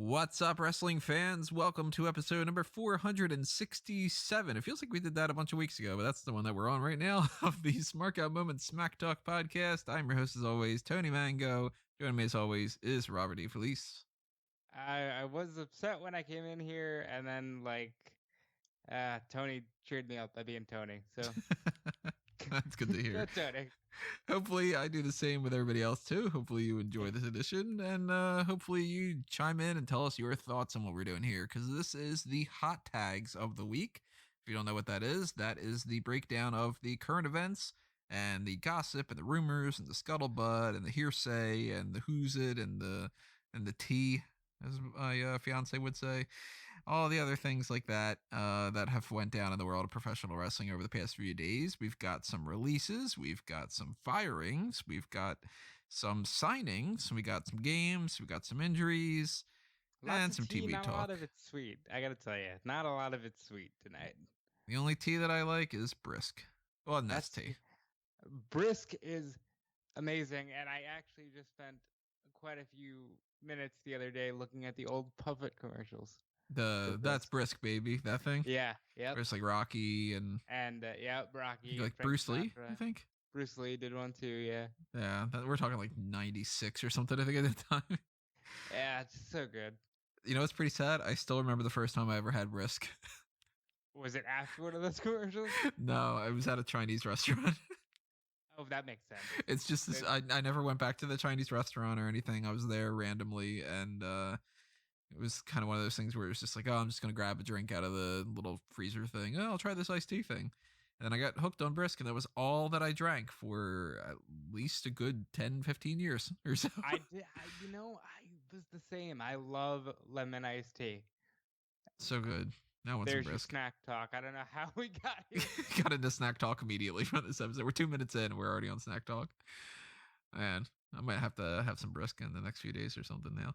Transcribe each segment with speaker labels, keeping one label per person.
Speaker 1: What's up, wrestling fans? Welcome to episode number 467. It feels like we did that a bunch of weeks ago, but that's the one that we're on right now of the Smark Out Moment Smack Talk podcast. I'm your host, as always, Tony Mango. Joining me, as always, is Robert E. Felice.
Speaker 2: I was upset when I came in here, and then Tony cheered me up by being Tony. So
Speaker 1: That's good to hear.
Speaker 2: Tony.
Speaker 1: Hopefully, I do the same with everybody else too. Hopefully, you enjoy this edition, and hopefully, you chime in and tell us your thoughts on what we're doing here, because this is the Hot Tags of the week. If you don't know what that is the breakdown of the current events and the gossip and the rumors and the scuttlebutt and the hearsay and the who's it and the tea, as my fiance would say, all the other things like that that have went down in the world of professional wrestling over the past few days. We've got some releases, we've got some firings, we've got some signings, we got some games, we got some injuries, and some TV talk.
Speaker 2: Not a lot of it's sweet. I gotta tell you, not a lot of it's sweet tonight.
Speaker 1: The only tea that I like is brisk. Well, and that's tea.
Speaker 2: Brisk is amazing, and I actually just spent quite a few minutes the other day looking at the old puppet commercials.
Speaker 1: That's brisk, baby. That thing.
Speaker 2: Yeah.
Speaker 1: It's like Rocky and
Speaker 2: Rocky.
Speaker 1: Like Bruce Lee, I think.
Speaker 2: Bruce Lee did one too. Yeah.
Speaker 1: Yeah, we're talking like 96 or something, I think, at the time.
Speaker 2: Yeah, it's so good.
Speaker 1: You know, it's pretty sad. I still remember the first time I ever had brisk.
Speaker 2: Was it after one of those commercials?
Speaker 1: No, I was at a Chinese restaurant.
Speaker 2: Oh, that makes sense.
Speaker 1: It's just this, I never went back to the Chinese restaurant or anything. I was there randomly, and it was kind of one of those things where it was just like, oh, I'm just going to grab a drink out of the little freezer thing. Oh, I'll try this iced tea thing. And then I got hooked on brisk, and that was all that I drank for at least a good 10, 15 years or so.
Speaker 2: I was the same. I love lemon iced tea.
Speaker 1: So good. Now what's
Speaker 2: There's
Speaker 1: some brisk?
Speaker 2: Snack talk. I don't know how we got here.
Speaker 1: Got into snack talk immediately from this episode. We're 2 minutes in, and we're already on snack talk. Man, I might have to have some brisk in the next few days or something now.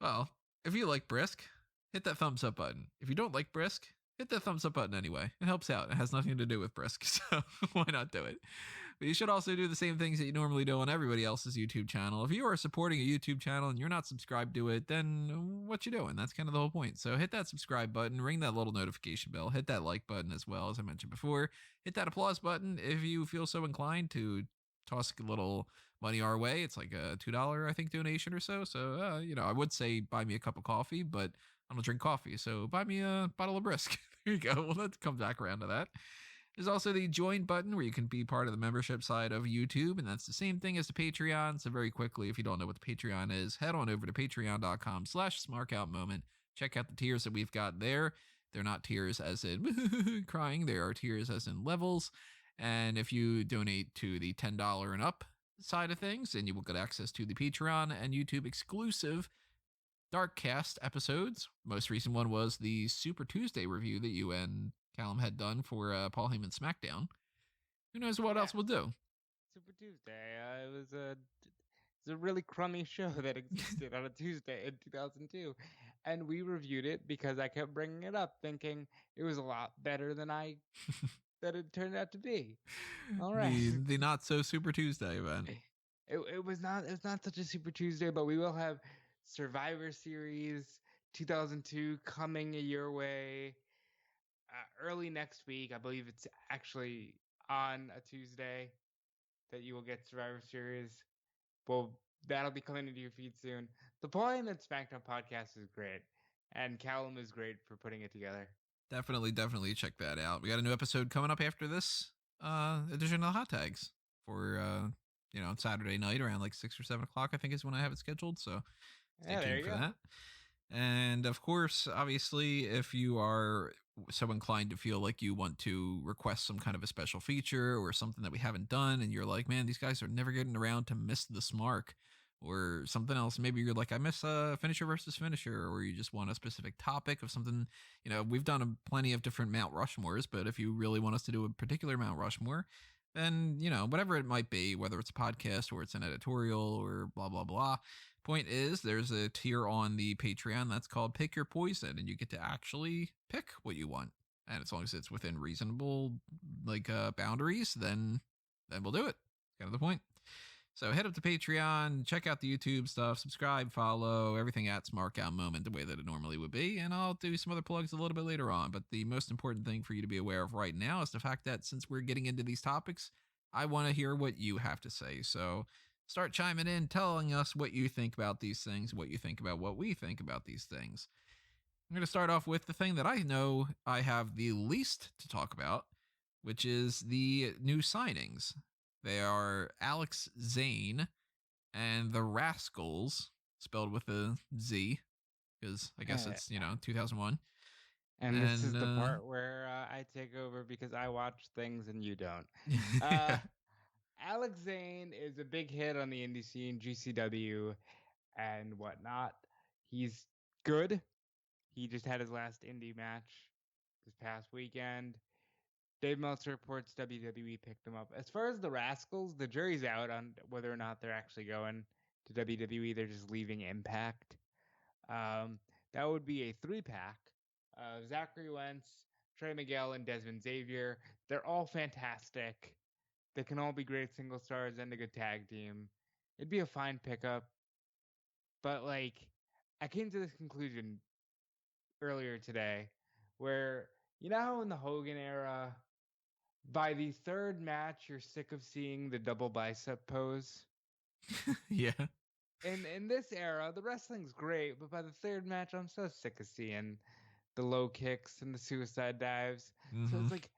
Speaker 1: Well, if you like brisk, hit that thumbs up button. If you don't like brisk, hit that thumbs up button anyway. It helps out. It has nothing to do with brisk, so why not do it? But you should also do the same things that you normally do on everybody else's YouTube channel. If you are supporting a YouTube channel and you're not subscribed to it, then what you doing? That's kind of the whole point. So hit that subscribe button, ring that little notification bell, hit that like button as well, as I mentioned before. Hit that applause button if you feel so inclined to toss a little money our way. It's like a $2, I think, donation or so. So, I would say buy me a cup of coffee, but I don't drink coffee, so buy me a bottle of brisk. There you go. Well, let's come back around to that. There's also the join button where you can be part of the membership side of YouTube, and that's the same thing as the Patreon. So very quickly, if you don't know what the Patreon is, head on over to patreon.com/smarkoutmoment. Check out the tiers that we've got there. They're not tiers as in crying. They are tiers as in levels. And if you donate to the $10 and up side of things, then you will get access to the Patreon and YouTube exclusive Darkcast episodes. Most recent one was the Super Tuesday review that you and Callum had done for Paul Heyman's Smackdown. Who knows what else we'll do?
Speaker 2: Super Tuesday. It was a really crummy show that existed on a Tuesday in 2002, and we reviewed it because I kept bringing it up, thinking it was a lot better than that it turned out to be. All right,
Speaker 1: the not so Super Tuesday event.
Speaker 2: It was not such a Super Tuesday, but we will have Survivor Series 2002 coming your way early next week. I believe it's actually on a Tuesday that you will get Survivor Series. Well, that'll be coming into your feed soon. The Paul Heyman Smackdown podcast is great, and Callum is great for putting it together.
Speaker 1: Definitely check that out. We got a new episode coming up after this edition of the Hot Tags for Saturday night around like 6 or 7 o'clock, I think is when I have it scheduled. So stay tuned for that. And of course, obviously, if you are so inclined to feel like you want to request some kind of a special feature or something that we haven't done, and you're like, man, these guys are never getting around to Miss the Smark or something else. Maybe you're like, I miss finisher versus finisher, or you just want a specific topic of something. We've done plenty of different Mount Rushmores, but if you really want us to do a particular Mount Rushmore, then, whatever it might be, whether it's a podcast or it's an editorial or blah, blah, blah. Point is, there's a tier on the Patreon that's called Pick Your Poison, and you get to actually pick what you want. And as long as it's within reasonable boundaries, then we'll do it. Kind of the point. So head up to Patreon, check out the YouTube stuff, subscribe, follow, everything at Smark Moment the way that it normally would be. And I'll do some other plugs a little bit later on. But the most important thing for you to be aware of right now is the fact that since we're getting into these topics, I want to hear what you have to say. So start chiming in, telling us what you think about these things, what you think about what we think about these things. I'm going to start off with the thing that I know I have the least to talk about, which is the new signings. They are Alex Zayne and the Rascalz, spelled with a Z, because I guess it's, 2001.
Speaker 2: And this is the part where I take over because I watch things and you don't. Alex Zayne is a big hit on the indie scene, GCW and whatnot. He's good. He just had his last indie match this past weekend. Dave Meltzer reports WWE picked him up. As far as the Rascalz, the jury's out on whether or not they're actually going to WWE. They're just leaving Impact. That would be a 3-pack of Zachary Wentz, Trey Miguel, and Desmond Xavier. They're all fantastic. They can all be great single stars and a good tag team. It'd be a fine pickup. But, I came to this conclusion earlier today where, how in the Hogan era, by the third match, you're sick of seeing the double bicep pose?
Speaker 1: Yeah.
Speaker 2: In this era, the wrestling's great, but by the third match, I'm so sick of seeing the low kicks and the suicide dives. Mm-hmm. So it's like,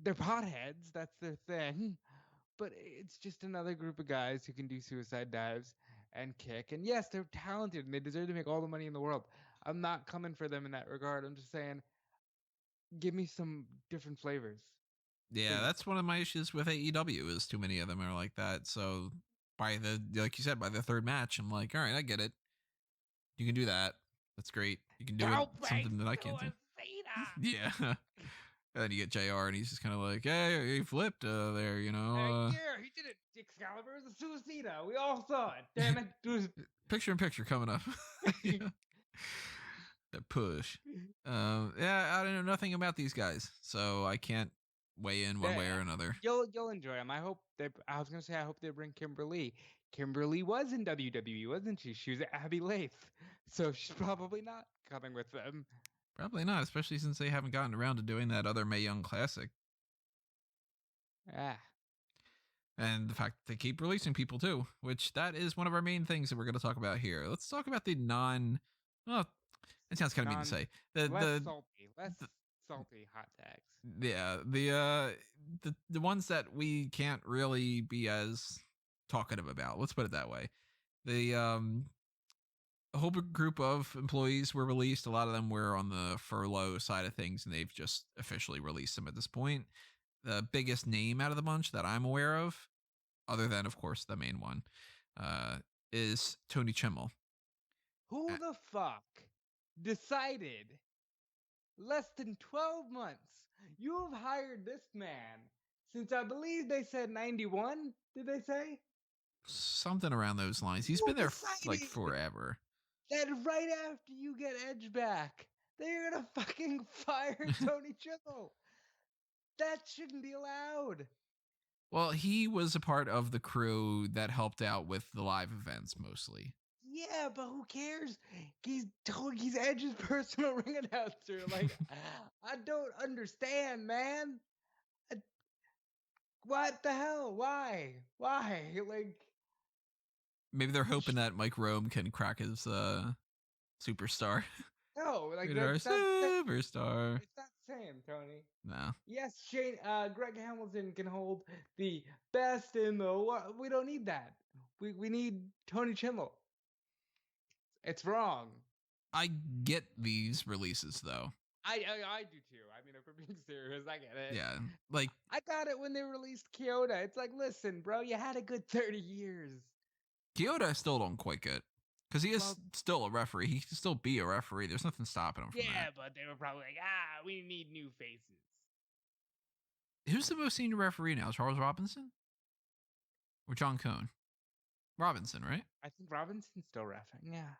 Speaker 2: they're potheads, that's their thing, but it's just another group of guys who can do suicide dives and kick. And yes, they're talented and they deserve to make all the money in the world. I'm not coming for them in that regard. I'm just saying, give me some different flavors.
Speaker 1: Yeah, that's one of my issues with AEW is too many of them are like that. So by like you said, by the third match, I'm like, all right, I get it. You can do that. That's great. You can do something that I can't do. Yeah. And then you get JR and he's just kind of like, hey, he flipped there,
Speaker 2: yeah, he did it. Excalibur is a suicida. We all saw it. Damn it.
Speaker 1: Picture in picture coming up. The push. Yeah, I don't know nothing about these guys, so I can't weigh in one way or another.
Speaker 2: You'll enjoy them. I hope I was gonna say I hope they bring Kimberly. Kimberly was in WWE, wasn't she? She was at Abby Lathe, so she's probably not coming with them.
Speaker 1: Probably not, especially since they haven't gotten around to doing that other Mae Young Classic.
Speaker 2: Ah.
Speaker 1: And the fact that they keep releasing people too, which that is one of our main things that we're going to talk about here. Let's talk about the it sounds kind of mean to say.
Speaker 2: Less salty hot tags.
Speaker 1: Yeah, the ones that we can't really be as talkative about. Let's put it that way. A whole group of employees were released. A lot of them were on the furlough side of things, and they've just officially released them at this point. The biggest name out of the bunch that I'm aware of, other than, of course, the main one, is Tony Chimel.
Speaker 2: Who the fuck decided less than 12 months you have hired this man since I believe they said 91? Did they say?
Speaker 1: Something around those lines. He's been there like forever.
Speaker 2: That right after you get Edge back, they're gonna fucking fire Tony Chimel. That shouldn't be allowed.
Speaker 1: Well, he was a part of the crew that helped out with the live events mostly.
Speaker 2: Yeah, but who cares? He's Edge's personal ring announcer. Like, I don't understand, man. What the hell? Why? Like,
Speaker 1: maybe they're hoping that Mike Rome can crack his superstar.
Speaker 2: No, like
Speaker 1: that's superstar.
Speaker 2: It's not the same, Tony.
Speaker 1: No.
Speaker 2: Yes, Greg Hamilton can hold the best in the world. We don't need that. We need Tony Chimel. It's wrong.
Speaker 1: I get these releases though.
Speaker 2: I do too. I mean, if we're being serious, I get it.
Speaker 1: Yeah, like
Speaker 2: I got it when they released Kyoto. It's like, listen, bro, you had a good 30 years.
Speaker 1: Kyoto I still don't quite get. Because he is still a referee. He can still be a referee. There's nothing stopping him from that.
Speaker 2: Yeah, but they were probably like, we need new faces.
Speaker 1: Who's the most senior referee now? Charles Robinson? Or John Cone? Robinson, right?
Speaker 2: I think Robinson's still reffing, yeah.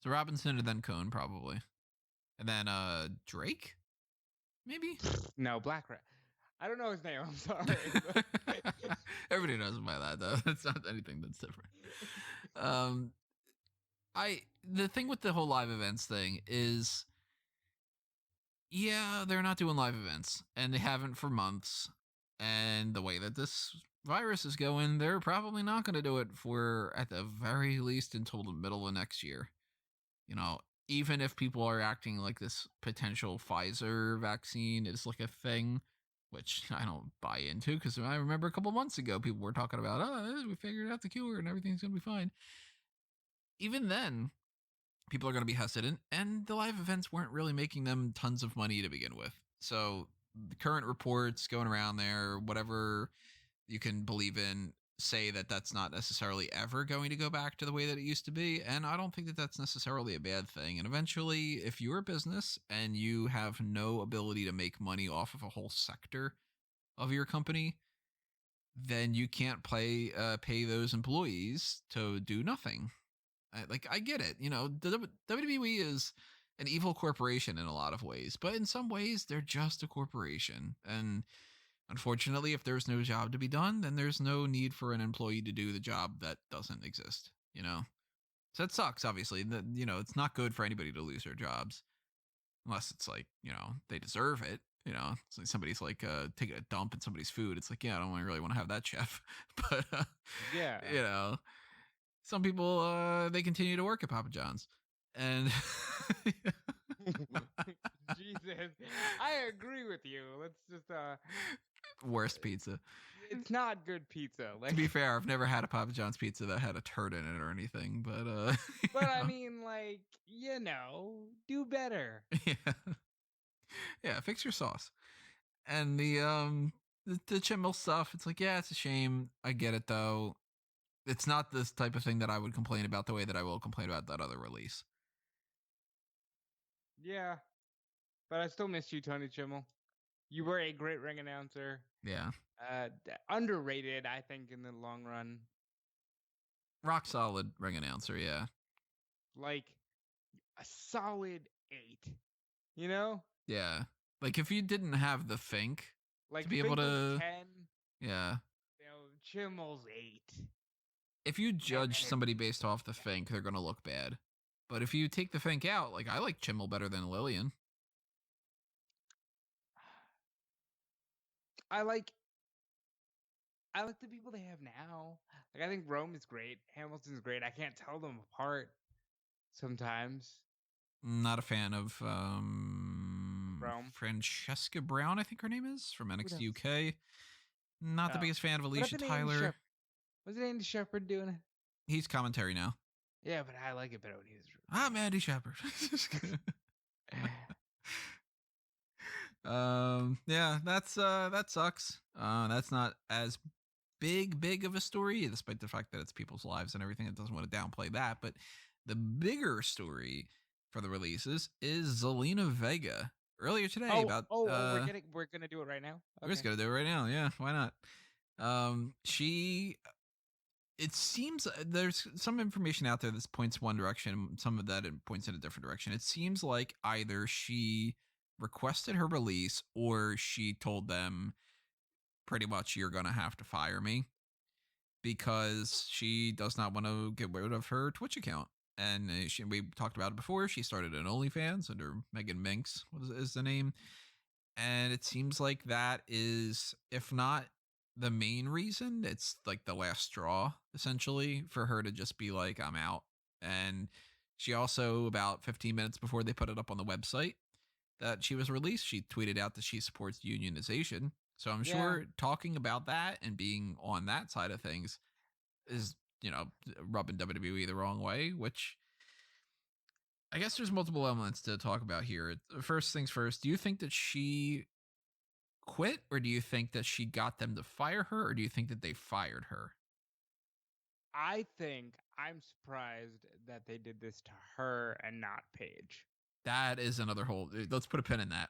Speaker 1: So Robinson and then Cone, probably. And then Drake? Maybe?
Speaker 2: No, Black Rat. I don't know his name. I'm sorry.
Speaker 1: Everybody Everybody knows by that, though. It's not anything that's different. The thing with the whole live events thing is, yeah, they're not doing live events, and they haven't for months. And the way that this virus is going, they're probably not going to do it for, at the very least, until the middle of next year. You know, even if people are acting like this potential Pfizer vaccine is like a thing, which I don't buy into, because I remember a couple months ago people were talking about, oh, we figured out the cure and everything's going to be fine. Even then, people are going to be hesitant, and the live events weren't really making them tons of money to begin with. So the current reports going around there, whatever you can believe in, say that that's not necessarily ever going to go back to the way that it used to be. And I don't think that that's necessarily a bad thing. And eventually, if you're a business and you have no ability to make money off of a whole sector of your company, then you can't pay those employees to do nothing. I get it. You know, the WWE is an evil corporation in a lot of ways, but in some ways they're just a corporation. And unfortunately, if there's no job to be done, then there's no need for an employee to do the job that doesn't exist, you know? So that sucks, obviously. You know, it's not good for anybody to lose their jobs unless it's like, you know, they deserve it. You know, it's like somebody's like taking a dump in somebody's food. It's like, yeah, I don't really want to have that, chef. But,
Speaker 2: Yeah.
Speaker 1: you know, some people, they continue to work at Papa John's. And
Speaker 2: Jesus, I agree with you. Let's just
Speaker 1: worst pizza.
Speaker 2: It's not good pizza. Like,
Speaker 1: to be fair, I've never had a Papa John's pizza that had a turd in it or anything, but
Speaker 2: but I mean, like, you know, do better.
Speaker 1: Yeah, fix your sauce. And the Chimel stuff, it's like, yeah, it's a shame. I get it though. It's not this type of thing that I would complain about the way that I will complain about that other release.
Speaker 2: Yeah, but I still miss you, Tony Chimel. You were a great ring announcer.
Speaker 1: Yeah.
Speaker 2: Underrated, I think, in the long run.
Speaker 1: Rock solid ring announcer, yeah.
Speaker 2: Like a solid 8. You know?
Speaker 1: Yeah. Like if you didn't have the Fink
Speaker 2: like
Speaker 1: to be able to
Speaker 2: 10.
Speaker 1: Yeah.
Speaker 2: You know, Chimel's 8.
Speaker 1: If you judge somebody based off the Fink, they're gonna look bad. But if you take the Fink out, like I like Chimel better than Lillian.
Speaker 2: I like the people they have now. Like I think Rome is great. Hamilton's great. I can't tell them apart sometimes.
Speaker 1: Not a fan of
Speaker 2: Rome.
Speaker 1: Francesca Brown, I think her name is, from NXT UK. Not the biggest fan of Alicia Tyler.
Speaker 2: Was it Andy Shepherd doing it?
Speaker 1: He's commentary now.
Speaker 2: Yeah, but I like it better when he was.
Speaker 1: Andy Shepherd. Yeah, that sucks. That's not as big of a story, despite the fact that it's people's lives and everything. It doesn't want to downplay that, but the bigger story for the releases is Zelina Vega. Earlier today,
Speaker 2: we're gonna do it right now. Okay.
Speaker 1: We're just gonna do it right now. Yeah, why not? It seems there's some information out there that points one direction, some of that points in a different direction. It seems like either she requested her release or she told them pretty much, you're going to have to fire me, because she does not want to get rid of her Twitch account. And we talked about it before. She started an OnlyFans under Megan Minx, what is the name? And it seems like that is, if not the main reason, it's like the last straw, essentially, for her to just be like, I'm out. And she also, about 15 minutes before they put it up on the website that she was released, she tweeted out that she supports unionization. So I'm sure talking about that and being on that side of things is, you know, rubbing WWE the wrong way, which I guess there's multiple elements to talk about here. First things first, do you think that she quit, or do you think that she got them to fire her, or do you think that they fired her?
Speaker 2: I think I'm surprised that they did this to her and not Paige.
Speaker 1: That is another whole, let's put a pin in that.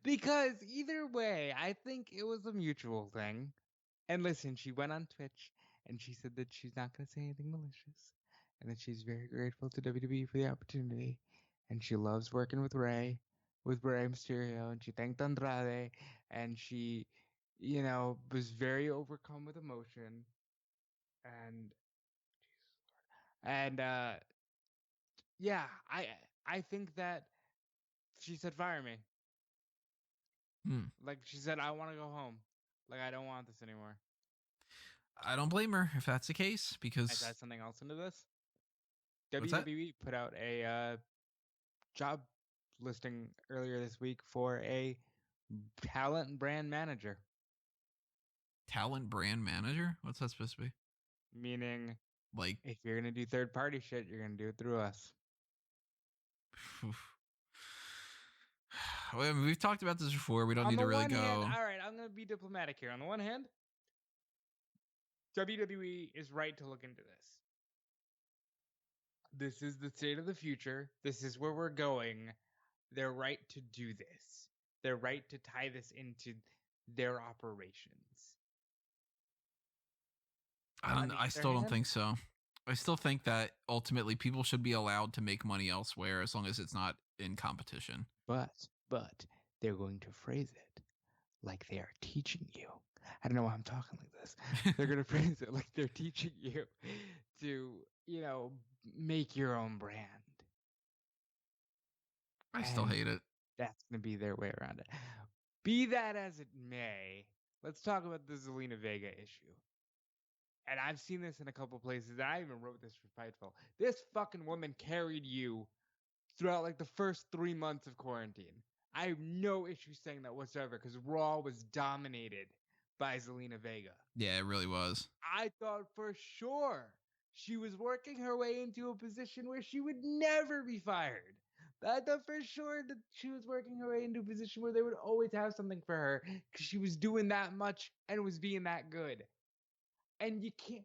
Speaker 2: Because either way, I think it was a mutual thing. And listen, she went on Twitch and she said that she's not going to say anything malicious, and that she's very grateful to WWE for the opportunity, and she loves working with Rey Mysterio, and she thanked Andrade, and she was very overcome with emotion, and and yeah, I think that she said fire me. Like she said, I want to go home. Like I don't want this anymore.
Speaker 1: I don't blame her if that's the case, because
Speaker 2: I add something else into this.
Speaker 1: what's that?
Speaker 2: WWE put out a job listing earlier this week for a talent brand manager.
Speaker 1: Talent brand manager? What's that supposed to be?
Speaker 2: Meaning,
Speaker 1: like,
Speaker 2: if you're gonna do third party shit, you're gonna do it through us.
Speaker 1: I mean, we've talked about this before. We don't need to really go.
Speaker 2: All right, I'm gonna be diplomatic here. On the one hand, WWE is right to look into this. This is the state of the future. This is where we're going. They're right to do this. They're right to tie this into their operations.
Speaker 1: I still don't think so. I still think that ultimately people should be allowed to make money elsewhere as long as it's not in competition.
Speaker 2: But they're going to phrase it like they are teaching you. I don't know why I'm talking like this. They're going to phrase it like they're teaching you to, make your own brand.
Speaker 1: I still hate it.
Speaker 2: That's going to be their way around it. Be that as it may, let's talk about the Zelina Vega issue. And I've seen this in a couple places. I even wrote this for Fightful. This fucking woman carried you throughout like the first 3 months of quarantine. I have no issue saying that whatsoever because Raw was dominated by Zelina Vega.
Speaker 1: Yeah, it really was.
Speaker 2: I thought for sure she was working her way into a position where she would never be fired. I thought for sure that she was working her way into a position where they would always have something for her because she was doing that much and was being that good. And you can't,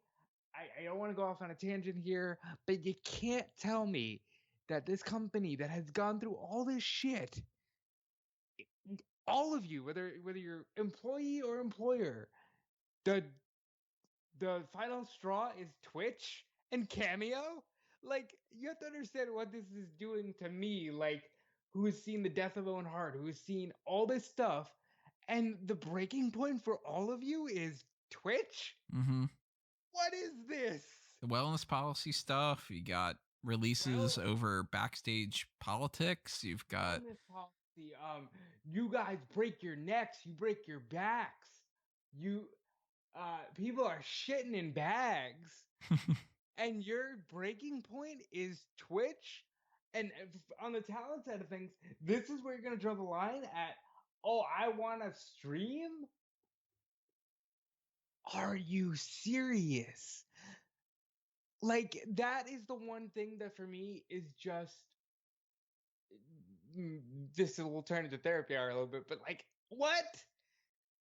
Speaker 2: I don't want to go off on a tangent here, but you can't tell me that this company that has gone through all this shit, all of you, whether you're employee or employer, the final straw is Twitch and Cameo. Like, you have to understand what this is doing to me, like, who has seen the death of Owen Hart, who has seen all this stuff, and the breaking point for all of you is Twitch?
Speaker 1: Mm-hmm.
Speaker 2: What is this?
Speaker 1: The wellness policy stuff. You got releases over backstage politics. You've got
Speaker 2: wellness policy. You guys break your necks. You break your backs. You, people are shitting in bags. And your breaking point is Twitch. And on the talent side of things, this is where you're going to draw the line at, oh, I want to stream? Are you serious? Like, that is the one thing that for me is just, this will turn into therapy hour a little bit, but like, what?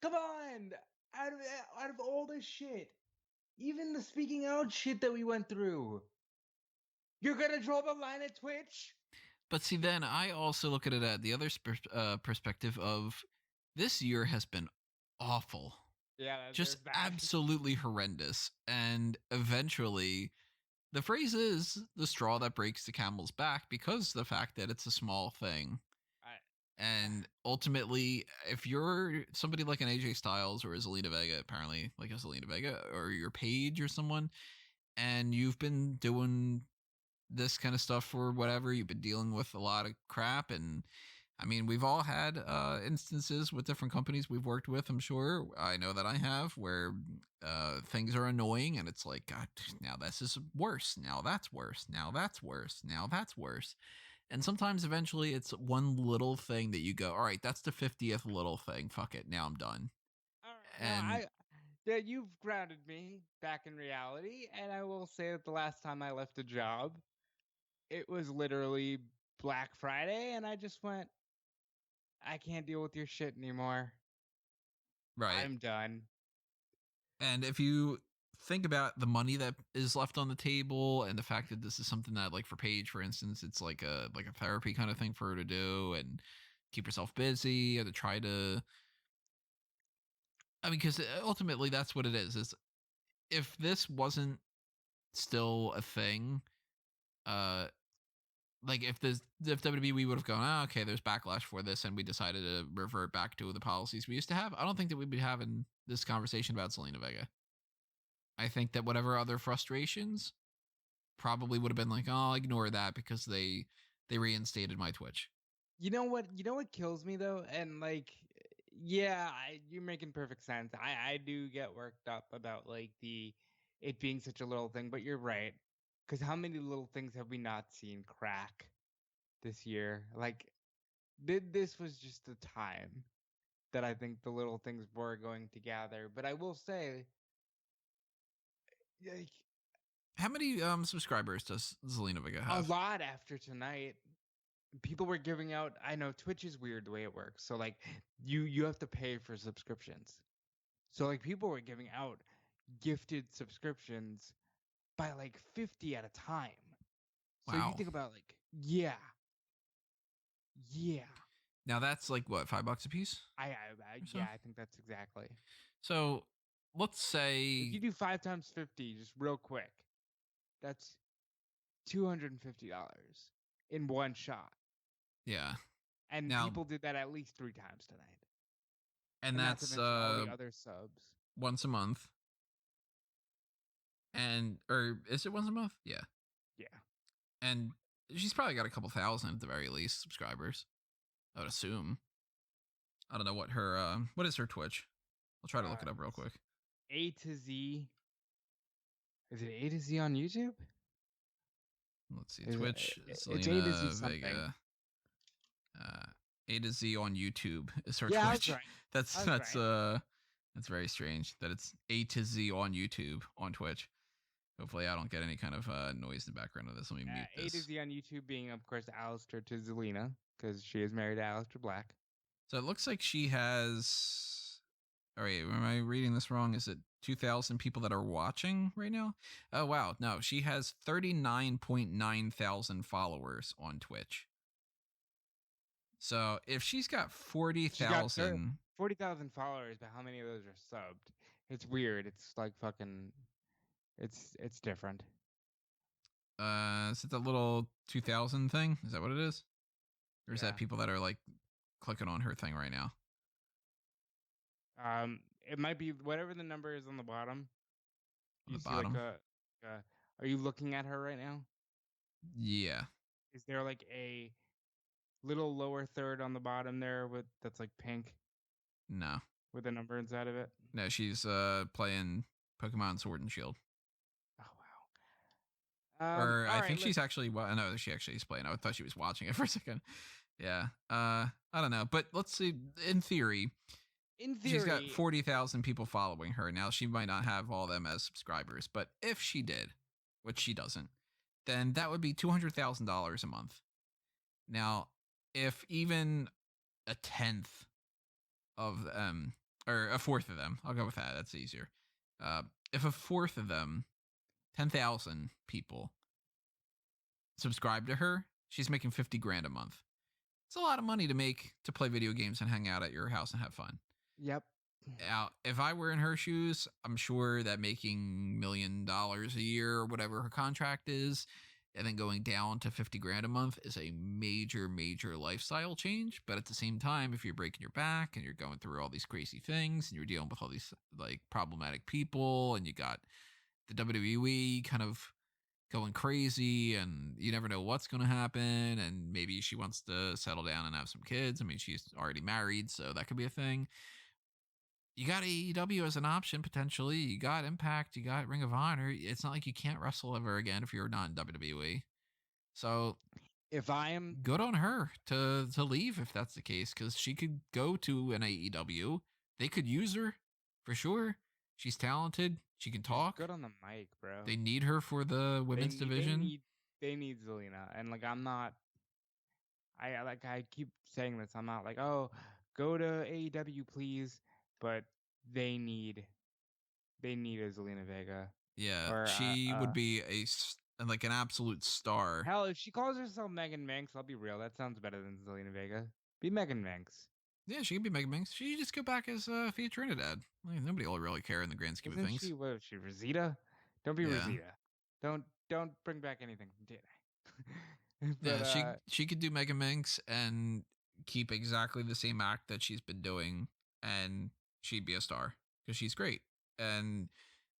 Speaker 2: Come on! Out of all this shit, even the speaking out shit that we went through, you're gonna draw the line at Twitch?
Speaker 1: But see, then I also look at it at the other perspective of this year has been awful.
Speaker 2: Yeah,
Speaker 1: just absolutely horrendous. And eventually, the phrase is the straw that breaks the camel's back because of the fact that it's a small thing. And ultimately, if you're somebody like an AJ Styles or a Zelina Vega, apparently like a Zelina Vega or your Paige or someone, and you've been doing this kind of stuff for whatever, you've been dealing with a lot of crap. And I mean, we've all had instances with different companies we've worked with. I'm sure I know that I have where things are annoying and it's like, God, now this is worse. Now that's worse. Now that's worse. Now that's worse. And sometimes eventually it's one little thing that you go, all right, that's the 50th little thing. Fuck it. Now I'm done.
Speaker 2: And you've grounded me back in reality. And I will say that the last time I left a job, it was literally Black Friday. And I just went, I can't deal with your shit anymore.
Speaker 1: Right.
Speaker 2: I'm done.
Speaker 1: And if you think about the money that is left on the table and the fact that this is something that, like for Paige, for instance, it's like a therapy kind of thing for her to do and keep herself busy and to try to, I mean, because ultimately that's what it is if this wasn't still a thing, like if WWE would have gone, oh, okay, there's backlash for this, and we decided to revert back to the policies we used to have, I don't think that we'd be having this conversation about Zelina Vega. I think that whatever other frustrations probably would have been like, oh, I'll ignore that because they reinstated my Twitch.
Speaker 2: You know what? You know what kills me though, and like, yeah, you're making perfect sense. I do get worked up about like it being such a little thing, but you're right. Because how many little things have we not seen crack this year? Like, this was just a time that I think the little things were going to gather. But I will say, like,
Speaker 1: how many subscribers does Zelina Vega have?
Speaker 2: a lot after tonight. People were giving out. I know Twitch is weird the way it works. So like, you have to pay for subscriptions. So like, people were giving out gifted subscriptions by like 50 at a time. So
Speaker 1: Wow.
Speaker 2: you think about like, yeah.
Speaker 1: Now that's like what, $5 a piece?
Speaker 2: So? Yeah, I think that's exactly.
Speaker 1: So let's say
Speaker 2: if you do 5 times 50, just real quick, that's $250 in one shot.
Speaker 1: Yeah.
Speaker 2: And
Speaker 1: now,
Speaker 2: people did that at least 3 times tonight.
Speaker 1: And that's
Speaker 2: all the other subs.
Speaker 1: Once a month. Or is it once a month? Yeah.
Speaker 2: Yeah.
Speaker 1: And she's probably got a couple thousand at the very least subscribers, I would assume. I don't know what her what is her Twitch? I'll try to look it up real quick.
Speaker 2: A to Z. Is it A to Z on YouTube?
Speaker 1: Let's see. Twitch.
Speaker 2: It's A to Z something.
Speaker 1: Vega. A to Z on YouTube is her
Speaker 2: yeah,
Speaker 1: Twitch.
Speaker 2: That's right.
Speaker 1: That's very strange that it's A to Z on YouTube on Twitch. Hopefully I don't get any kind of noise in the background of this. Let me mute this.
Speaker 2: A to Z on YouTube being, of course, Aleister to Zelina, because she is married to Aleister Black.
Speaker 1: So it looks like she has... All right, am I reading this wrong? Is it 2,000 people that are watching right now? Oh, wow. No, she has 39.9 thousand followers on Twitch. So if she's got 40,000...
Speaker 2: 40,000 followers, but how many of those are subbed? It's weird. It's like fucking... It's different.
Speaker 1: Is it the little 2,000 thing? Is that what it is? Or is that people that are like clicking on her thing right now?
Speaker 2: It might be whatever the number is on the bottom.
Speaker 1: On the bottom?
Speaker 2: Like are you looking at her right now?
Speaker 1: Yeah.
Speaker 2: Is there like a little lower third on the bottom there that's like pink?
Speaker 1: No.
Speaker 2: With a number inside of it?
Speaker 1: No, she's playing Pokemon Sword and Shield.
Speaker 2: Oh, wow.
Speaker 1: Or I think she's actually... Well, I know she actually is playing. I thought she was watching it for a second. Yeah. I don't know. But let's see. In theory, she's got 40,000 people following her. Now, she might not have all them as subscribers. But if she did, which she doesn't, then that would be $200,000 a month. Now, if even a tenth of them, or a fourth of them, I'll go with that. That's easier. If a fourth of them, 10,000 people subscribe to her, she's making $50,000 a month. It's a lot of money to make to play video games and hang out at your house and have fun.
Speaker 2: Yep.
Speaker 1: Now, if I were in her shoes, I'm sure that making $1 million a year or whatever her contract is, and then going down to $50,000 a month is a major, major lifestyle change. But at the same time, if you're breaking your back and you're going through all these crazy things and you're dealing with all these like problematic people and you got the WWE kind of going crazy and you never know what's going to happen, and maybe she wants to settle down and have some kids. I mean, she's already married, so that could be a thing. You got AEW as an option, potentially. You got Impact. You got Ring of Honor. It's not like you can't wrestle ever again if you're not in WWE. So
Speaker 2: if I am...
Speaker 1: good on her to leave if that's the case, because she could go to an AEW. They could use her for sure. She's talented. She can talk.
Speaker 2: She's good on the mic, bro.
Speaker 1: They need her for the women's division.
Speaker 2: They need Zelina. And like, I'm not... I keep saying this. I'm not like, oh, go to AEW, please. But they need a Zelina Vega.
Speaker 1: Yeah, she would be like an absolute star.
Speaker 2: Hell, if she calls herself Megan Manx, I'll be real. That sounds better than Zelina Vega. Be Megan Manx.
Speaker 1: Yeah, she could be Megan Manx. She just go back as Fia Trinidad. Like, nobody will really care in the grand scheme of things.
Speaker 2: What is she, Rosita? Don't be Rosita. Don't bring back anything from TNA. But
Speaker 1: Yeah, she could do Mega Minx and keep exactly the same act that she's been doing, and she'd be a star because she's great. And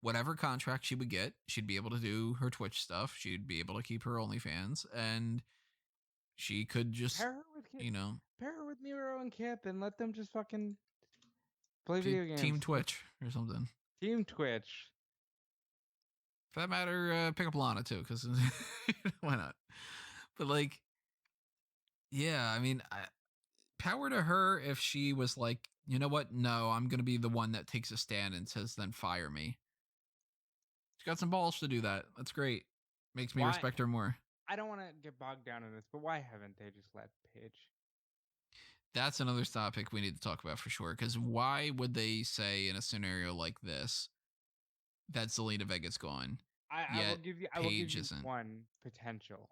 Speaker 1: whatever contract she would get, she'd be able to do her Twitch stuff. She'd be able to keep her OnlyFans, and she could just,
Speaker 2: pair her with
Speaker 1: you know,
Speaker 2: pair her with Miro and Kip and let them just fucking play video games.
Speaker 1: Team Twitch or something.
Speaker 2: Team Twitch.
Speaker 1: For that matter, pick up Lana too, because why not? But like, yeah, I mean, power to her if she was like, you know what? No, I'm going to be the one that takes a stand and says, then fire me. She's got some balls to do that. That's great. Makes me respect her more.
Speaker 2: I don't want to get bogged down in this, but why haven't they just let Paige?
Speaker 1: That's another topic we need to talk about for sure. Because why would they say in a scenario like this that Zelina Vega's gone?
Speaker 2: I will give you one potential.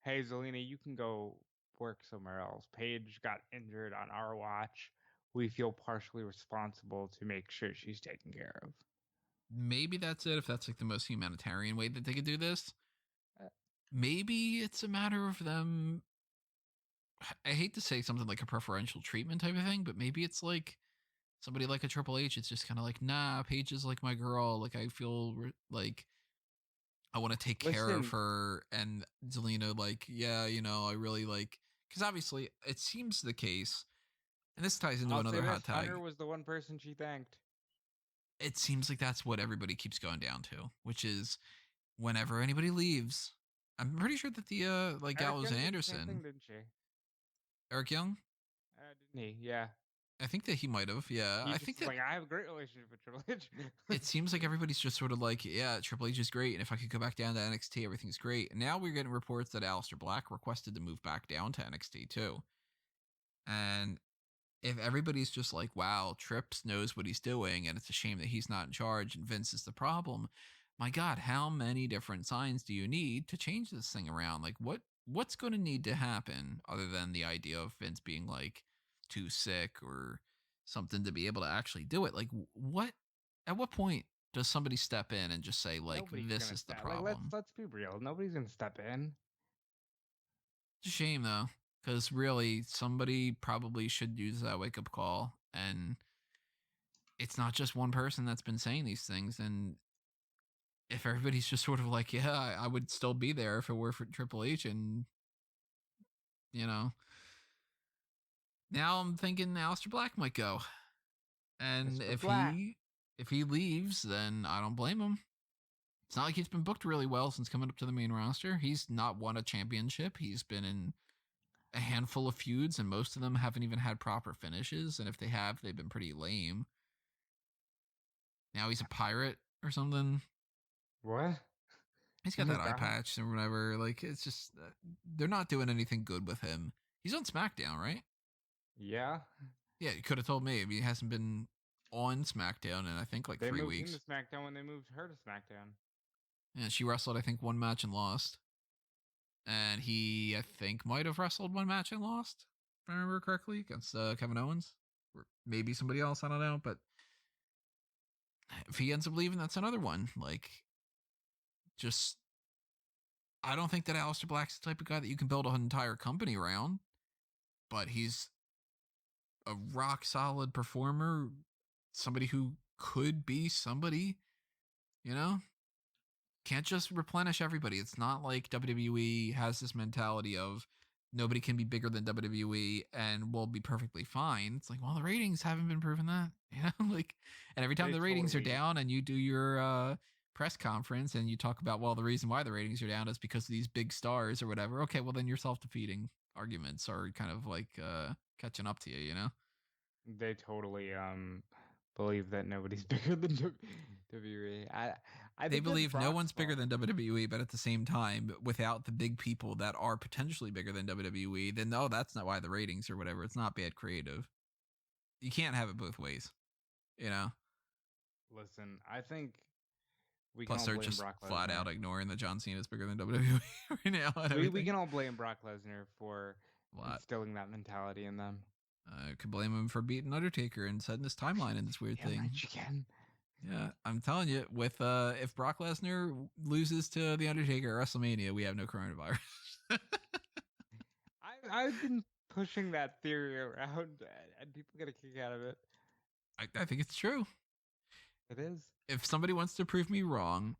Speaker 2: Hey, Zelina, you can go work somewhere else. Paige got injured on our watch. We feel partially responsible to make sure she's taken care of.
Speaker 1: Maybe that's it. If that's like the most humanitarian way that they could do this, maybe it's a matter of them. I hate to say something like a preferential treatment type of thing, but maybe it's like somebody like a Triple H. It's just kind of like, nah, Paige is like my girl. Like I feel like I want to take care of her. And Zelina, like, yeah, you know, I really like, because obviously it seems the case, and this ties into another hot tag.
Speaker 2: Hunter was the one person she thanked.
Speaker 1: It seems like that's what everybody keeps going down to, which is whenever anybody leaves, I'm pretty sure that the like Gallows and Anderson,
Speaker 2: didn't she?
Speaker 1: Eric Young,
Speaker 2: didn't he? Yeah.
Speaker 1: I think that he might have. Yeah, I think that
Speaker 2: like I have a great relationship with Triple H.
Speaker 1: It seems like everybody's just sort of like, yeah, Triple H is great, and if I could go back down to NXT, everything's great. And now we're getting reports that Aleister Black requested to move back down to NXT too. And if everybody's just like, wow, Trips knows what he's doing, and it's a shame that he's not in charge, and Vince is the problem. My God, how many different signs do you need to change this thing around? Like, what's going to need to happen other than the idea of Vince being like too sick or something to be able to actually do it? Like, at what point does somebody step in and just say, like, this is the problem?
Speaker 2: Like, let's be real. Nobody's going to step in.
Speaker 1: It's a shame, though, because really somebody probably should use that wake-up call. And it's not just one person that's been saying these things. And if everybody's just sort of like, yeah, I would still be there if it were for Triple H, and, you know, now I'm thinking Aleister Black might go. And if he leaves, then I don't blame him. It's not like he's been booked really well since coming up to the main roster. He's not won a championship. He's been in a handful of feuds, and most of them haven't even had proper finishes. And if they have, they've been pretty lame. Now he's a pirate or something.
Speaker 2: What?
Speaker 1: He's got that eye patch and whatever. Like, it's just, they're not doing anything good with him. He's on SmackDown, right?
Speaker 2: Yeah.
Speaker 1: Yeah, you could have told me. I mean, he hasn't been on SmackDown in, I think, like 3 weeks.
Speaker 2: They moved him to SmackDown when they moved her to SmackDown.
Speaker 1: Yeah, she wrestled, I think, one match and lost. And he, I think, might have wrestled one match and lost, if I remember correctly, against Kevin Owens. Or maybe somebody else, I don't know. But if he ends up leaving, that's another one. Like, just, I don't think that Aleister Black's the type of guy that you can build an entire company around. But he's a rock solid performer, somebody who could be somebody, you know? Can't just replenish everybody. It's not like WWE has this mentality of nobody can be bigger than WWE and we'll be perfectly fine. It's like, well, the ratings haven't been proven that, you know? Like, and every time the ratings are down and you do your press conference and you talk about, well, the reason why the ratings are down is because of these big stars or whatever. Okay, well, then your self-defeating arguments are kind of like catching up to you, you know?
Speaker 2: They totally believe that nobody's bigger than WWE.
Speaker 1: They believe no one's bigger than WWE, but at the same time, without the big people that are potentially bigger than WWE, then no, that's not why the ratings or whatever. It's not bad creative. You can't have it both ways, you know?
Speaker 2: Listen, I think we
Speaker 1: Plus,
Speaker 2: can all
Speaker 1: they're
Speaker 2: blame
Speaker 1: just
Speaker 2: Brock Lesnar.
Speaker 1: flat out ignoring that John Cena is bigger than WWE right now.
Speaker 2: We can all blame Brock Lesnar for instilling that mentality in them.
Speaker 1: I could blame him for beating Undertaker and setting this timeline in this weird thing.
Speaker 2: You can.
Speaker 1: Yeah, I'm telling you, with if Brock Lesnar loses to the Undertaker at WrestleMania, we have no coronavirus.
Speaker 2: I've been pushing that theory around, and people get a kick out of it.
Speaker 1: I think it's true.
Speaker 2: It is.
Speaker 1: If somebody wants to prove me wrong,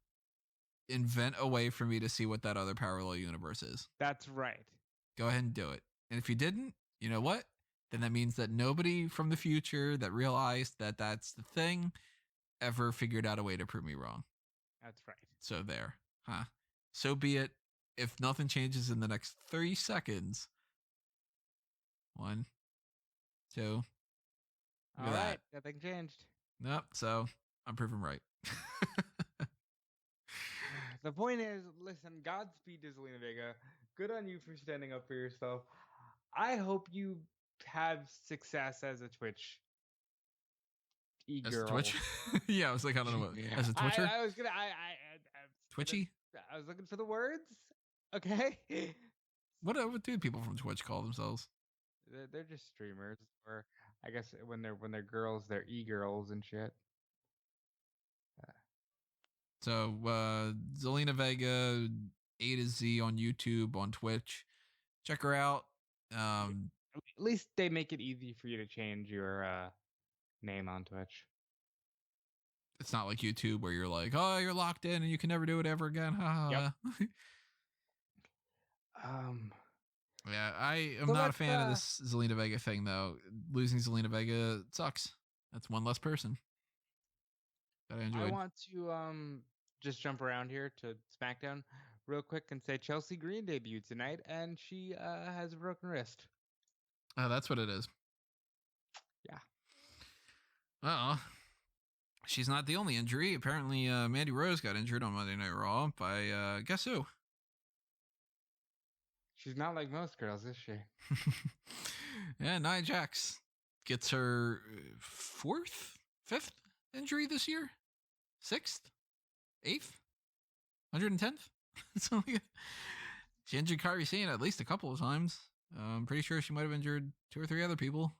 Speaker 1: invent a way for me to see what that other parallel universe is.
Speaker 2: That's right.
Speaker 1: Go ahead and do it. And if you didn't, you know what? Then that means that nobody from the future that realized that that's the thing ever figured out a way to prove me wrong.
Speaker 2: That's right.
Speaker 1: So there. Huh. So be it. If nothing changes in the next 30 seconds. 1, 2.
Speaker 2: All right. Nothing changed.
Speaker 1: Nope. So I'm proven right.
Speaker 2: The point is, listen, Godspeed to Zelina Vega. Good on you for standing up for yourself. I hope you have success as a Twitch
Speaker 1: As a Twitch? Yeah, I was like, I don't know what. As a Twitcher?
Speaker 2: I was gonna.
Speaker 1: Twitchy?
Speaker 2: I was looking for the words. Okay.
Speaker 1: What do people from Twitch call themselves?
Speaker 2: They're just streamers, or I guess when they're girls, they're e-girls and shit.
Speaker 1: So Zelina Vega, A to Z on YouTube, on Twitch. Check her out.
Speaker 2: At least they make it easy for you to change your name on Twitch.
Speaker 1: It's not like YouTube where you're like, oh, you're locked in and you can never do it ever again.
Speaker 2: Yep.
Speaker 1: Yeah, I am not a fan of this Zelina Vega thing, though. Losing Zelina Vega sucks. That's one less person that I enjoyed.
Speaker 2: I want to just jump around here to SmackDown real quick and say Chelsea Green debuted tonight, and she has a broken wrist.
Speaker 1: Oh, that's what it is.
Speaker 2: Yeah.
Speaker 1: Uh-oh. She's not the only injury. Apparently, Mandy Rose got injured on Monday Night Raw by, guess who?
Speaker 2: She's not like most girls, is she?
Speaker 1: Yeah, Nia Jax gets her 5th injury this year? 6th? 8th? 110th? Something like that. She injured Kairi Sane at least a couple of times. I'm pretty sure she might have injured 2 or 3 other people.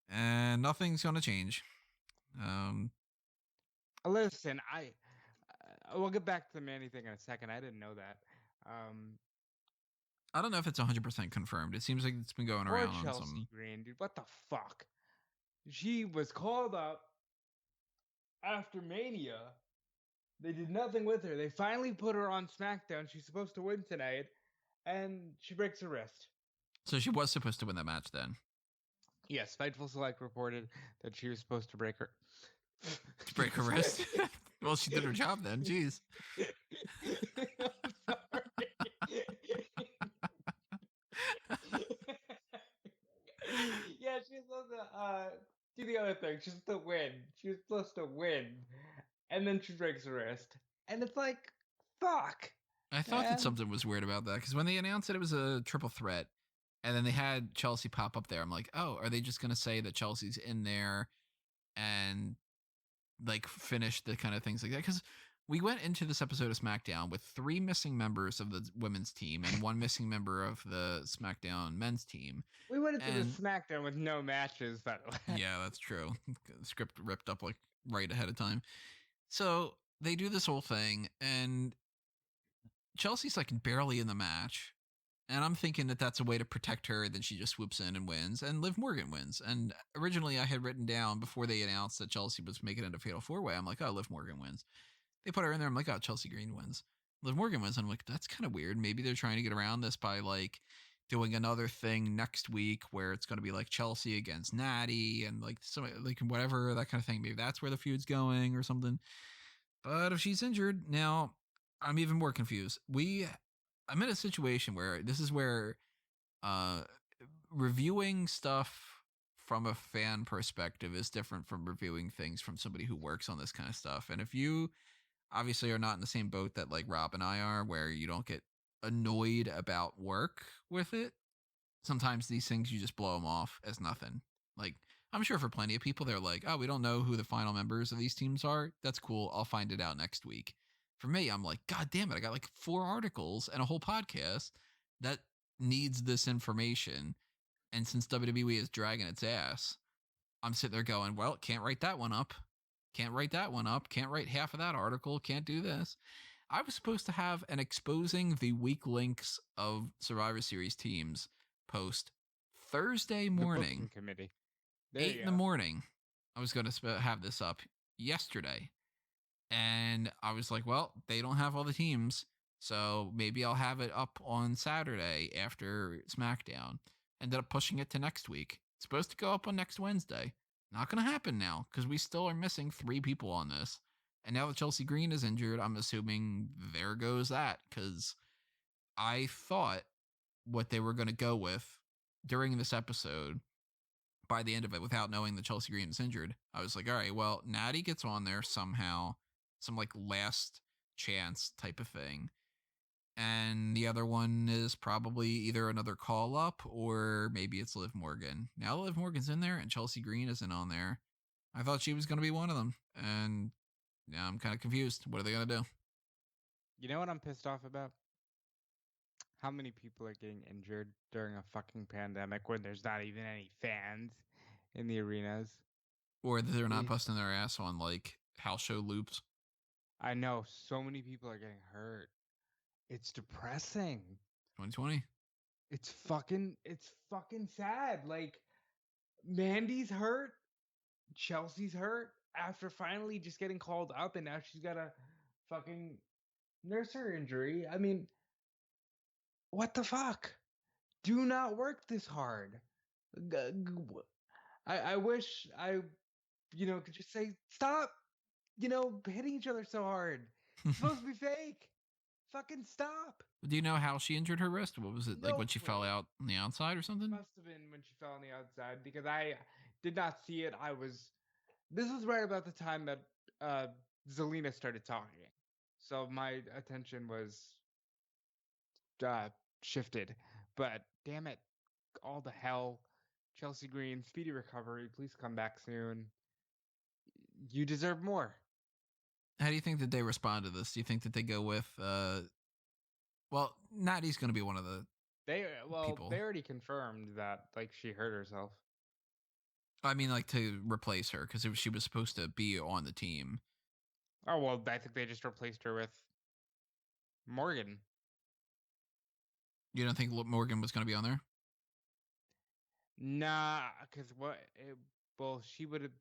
Speaker 1: And nothing's going to change.
Speaker 2: Listen, we'll get back to the Mandy thing in a second. I didn't know that.
Speaker 1: I don't know if it's 100% confirmed. It seems like it's been going around on
Speaker 2: Chelsea
Speaker 1: some.
Speaker 2: Green, dude, what the fuck? She was called up after Mania. They did nothing with her. They finally put her on SmackDown. She's supposed to win tonight, and she breaks her wrist.
Speaker 1: So she was supposed to win that match then.
Speaker 2: Yes, Fightful Select reported that she was supposed to break her
Speaker 1: wrist. Well, she did her job then. Jeez.
Speaker 2: I'm sorry. Yeah, she's supposed to do the other thing. She's supposed to win. She was supposed to win, and then she breaks her wrist, and it's like, fuck.
Speaker 1: I thought that something was weird about that because when they announced that it was a triple threat, and then they had Chelsea pop up there, I'm like, oh, are they just gonna say that Chelsea's in there and like finish the kind of things like that? Because we went into this episode of SmackDown with 3 missing members of the women's team and 1 missing member of the SmackDown men's team.
Speaker 2: We went into the SmackDown with no matches, by the way.
Speaker 1: Yeah, that's true. The script ripped up like right ahead of time. So they do this whole thing, and Chelsea's like barely in the match. And I'm thinking that that's a way to protect her. Then she just swoops in and wins, and Liv Morgan wins. And originally I had written down before they announced that Chelsea was making it a Fatal 4-Way, I'm like, oh, Liv Morgan wins. They put her in there. I'm like, oh, Chelsea Green wins. Liv Morgan wins. And I'm like, that's kind of weird. Maybe they're trying to get around this by like doing another thing next week where it's going to be like Chelsea against Natty and like some like whatever, that kind of thing. Maybe that's where the feud's going or something. But if she's injured now, I'm even more confused. I'm in a situation where this is where reviewing stuff from a fan perspective is different from reviewing things from somebody who works on this kind of stuff. And if you obviously are not in the same boat that like Rob and I are, where you don't get annoyed about work with it, sometimes these things you just blow them off as nothing. Like, I'm sure for plenty of people, they're like, oh, we don't know who the final members of these teams are. That's cool. I'll find it out next week. For me, I'm like, God damn it. I got like 4 articles and a whole podcast that needs this information. And since WWE is dragging its ass, I'm sitting there going, well, can't write that one up. Can't write that one up. Can't write half of that article. Can't do this. I was supposed to have an exposing the weak links of Survivor Series teams post Thursday
Speaker 2: The
Speaker 1: morning,
Speaker 2: booking committee. There
Speaker 1: 8
Speaker 2: you
Speaker 1: in the
Speaker 2: go.
Speaker 1: morning. I was going to have this up yesterday. And I was like, well, they don't have all the teams. So maybe I'll have it up on Saturday after SmackDown. Ended up pushing it to next week. It's supposed to go up on next Wednesday. Not going to happen now because we still are missing 3 people on this. And now that Chelsea Green is injured, I'm assuming there goes that, because I thought what they were going to go with during this episode by the end of it, without knowing that Chelsea Green is injured, I was like, all right, well, Natty gets on there somehow, some like last chance type of thing. And the other one is probably either another call up or maybe it's Liv Morgan. Now Liv Morgan's in there and Chelsea Green isn't on there. I thought she was going to be one of them. And now I'm kind of confused. What are they going to do?
Speaker 2: You know what I'm pissed off about? How many people are getting injured during a fucking pandemic when there's not even any fans in the arenas?
Speaker 1: Or that they're not
Speaker 2: It-
Speaker 1: busting their ass on like house show loops.
Speaker 2: I know so many people are getting hurt. It's depressing.
Speaker 1: 2020.
Speaker 2: It's fucking sad. Like, Mandy's hurt, Chelsea's hurt after finally just getting called up, and now she's got a fucking nurse her injury. I mean, what the fuck? Do not work this hard. I wish I, could just say, stop, hitting each other so hard. It's supposed to be fake. Fucking stop.
Speaker 1: Do you know how she injured her wrist? What was it, like
Speaker 2: No
Speaker 1: when she fell
Speaker 2: clue.
Speaker 1: out on the outside or something?
Speaker 2: Must have been when she fell on the outside because I did not see it. This was right about the time that Zelina started talking. So my attention was shifted. But damn it, all the hell. Chelsea Green, speedy recovery. Please come back soon. You deserve more.
Speaker 1: How do you think that they respond to this? Do you think that they go with, well, Natty's going to be one of the people.
Speaker 2: They already confirmed that like she hurt herself.
Speaker 1: I mean, like to replace her because she was supposed to be on the team.
Speaker 2: Oh well, I think they just replaced her with Morgan.
Speaker 1: You don't think Morgan was going to be on there?
Speaker 2: Nah, because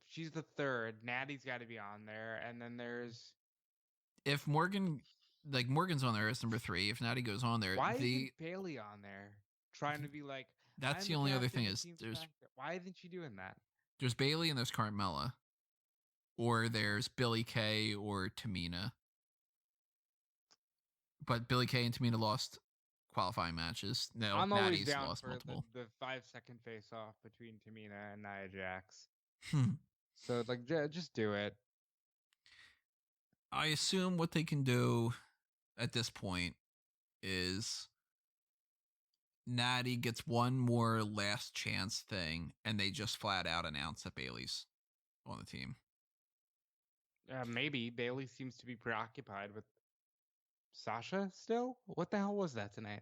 Speaker 2: she's the third. Natty's got to be on there, and then there's.
Speaker 1: If Morgan's on there as number 3. If Natty goes on there,
Speaker 2: Why isn't Bailey on there? Trying to be like.
Speaker 1: That's the only other thing is
Speaker 2: why isn't she doing that?
Speaker 1: There's Bailey and there's Carmella, or there's Billie Kay or Tamina. But Billie Kay and Tamina lost qualifying matches. No,
Speaker 2: I'm
Speaker 1: Natty's
Speaker 2: always down
Speaker 1: lost
Speaker 2: for
Speaker 1: multiple.
Speaker 2: the 5-second face off between Tamina and Nia Jax.
Speaker 1: Hmm.
Speaker 2: So like, just do it.
Speaker 1: I assume what they can do at this point is Natty gets one more last chance thing, and they just flat out announce that Bailey's on the team.
Speaker 2: Maybe Bailey seems to be preoccupied with Sasha still. What the hell was that tonight?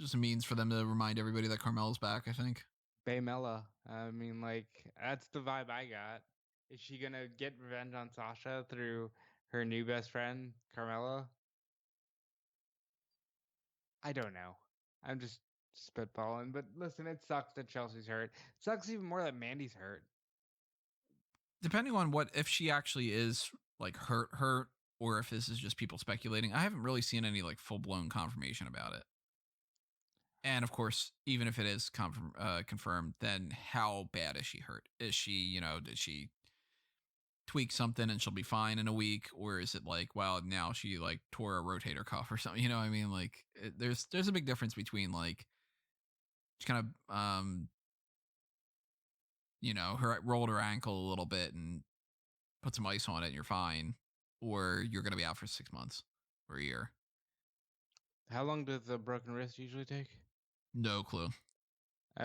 Speaker 1: Just a means for them to remind everybody that Carmella's back, I think.
Speaker 2: Baymella. I mean, like, that's the vibe I got. Is she gonna get revenge on Sasha through her new best friend, Carmella? I don't know. I'm just spitballing. But listen, it sucks that Chelsea's hurt. It sucks even more that Mandy's hurt.
Speaker 1: Depending on if she actually is like hurt, or if this is just people speculating, I haven't really seen any like full blown confirmation about it. And of course, even if it is confirmed, then how bad is she hurt? Is she, did she tweak something and she'll be fine in a week? Or is it like, well, now she like tore a rotator cuff or something? You know what I mean? Like there's a big difference between like, she kind of, her rolled her ankle a little bit and put some ice on it and you're fine. Or you're going to be out for 6 months or a year.
Speaker 2: How long does the broken wrist usually take?
Speaker 1: No clue.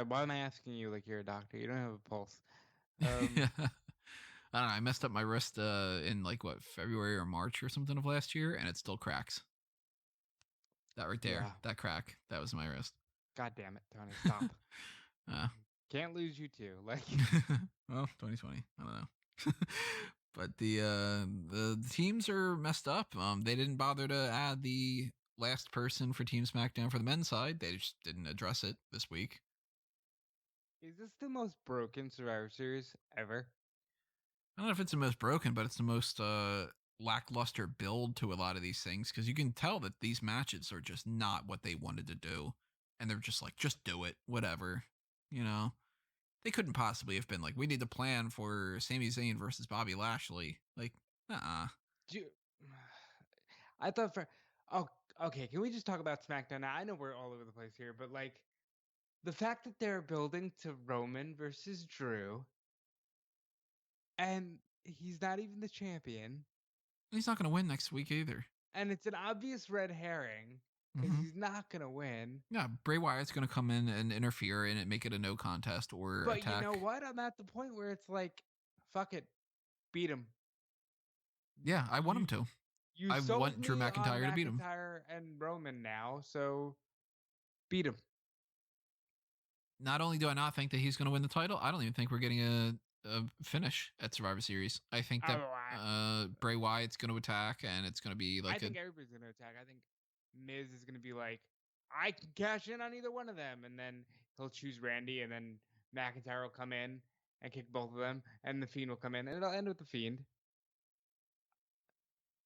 Speaker 2: Why am I asking you like you're a doctor? You don't have a pulse.
Speaker 1: I don't know. I messed up my wrist in like February or March or something of last year, and it still cracks. That right there, that crack, that was my wrist.
Speaker 2: God damn it, Tony! Stop. Can't lose you too. Like,
Speaker 1: well, 2020. I don't know. But the teams are messed up. They didn't bother to add the last person for Team SmackDown for the men's side. They just didn't address it this week.
Speaker 2: Is this the most broken Survivor Series ever?
Speaker 1: I don't know if it's the most broken, but it's the most lackluster build to a lot of these things, because you can tell that these matches are just not what they wanted to do, and they're just like, just do it, whatever, you know. They couldn't possibly have been like, we need to plan for Sami Zayn versus Bobby Lashley. Like,
Speaker 2: I thought okay, can we just talk about SmackDown now? I know we're all over the place here, but like the fact that they're building to Roman versus Drew, and he's not even the champion.
Speaker 1: He's not going to win next week either.
Speaker 2: And it's an obvious red herring because he's not going to win.
Speaker 1: Yeah, Bray Wyatt's going to come in and interfere and make it a no contest or
Speaker 2: but
Speaker 1: attack.
Speaker 2: You know what? I'm at the point where it's like, fuck it, beat him.
Speaker 1: Yeah, I want him to. I want Drew McIntyre to beat him.
Speaker 2: McIntyre and Roman now, so beat him.
Speaker 1: Not only do I not think that he's going to win the title, I don't even think we're getting a finish at Survivor Series. I think that Bray Wyatt's going to attack, and it's going to be like
Speaker 2: I think everybody's going to attack. I think Miz is going to be like, I can cash in on either one of them, and then he'll choose Randy, and then McIntyre will come in and kick both of them, and the Fiend will come in, and it'll end with the Fiend.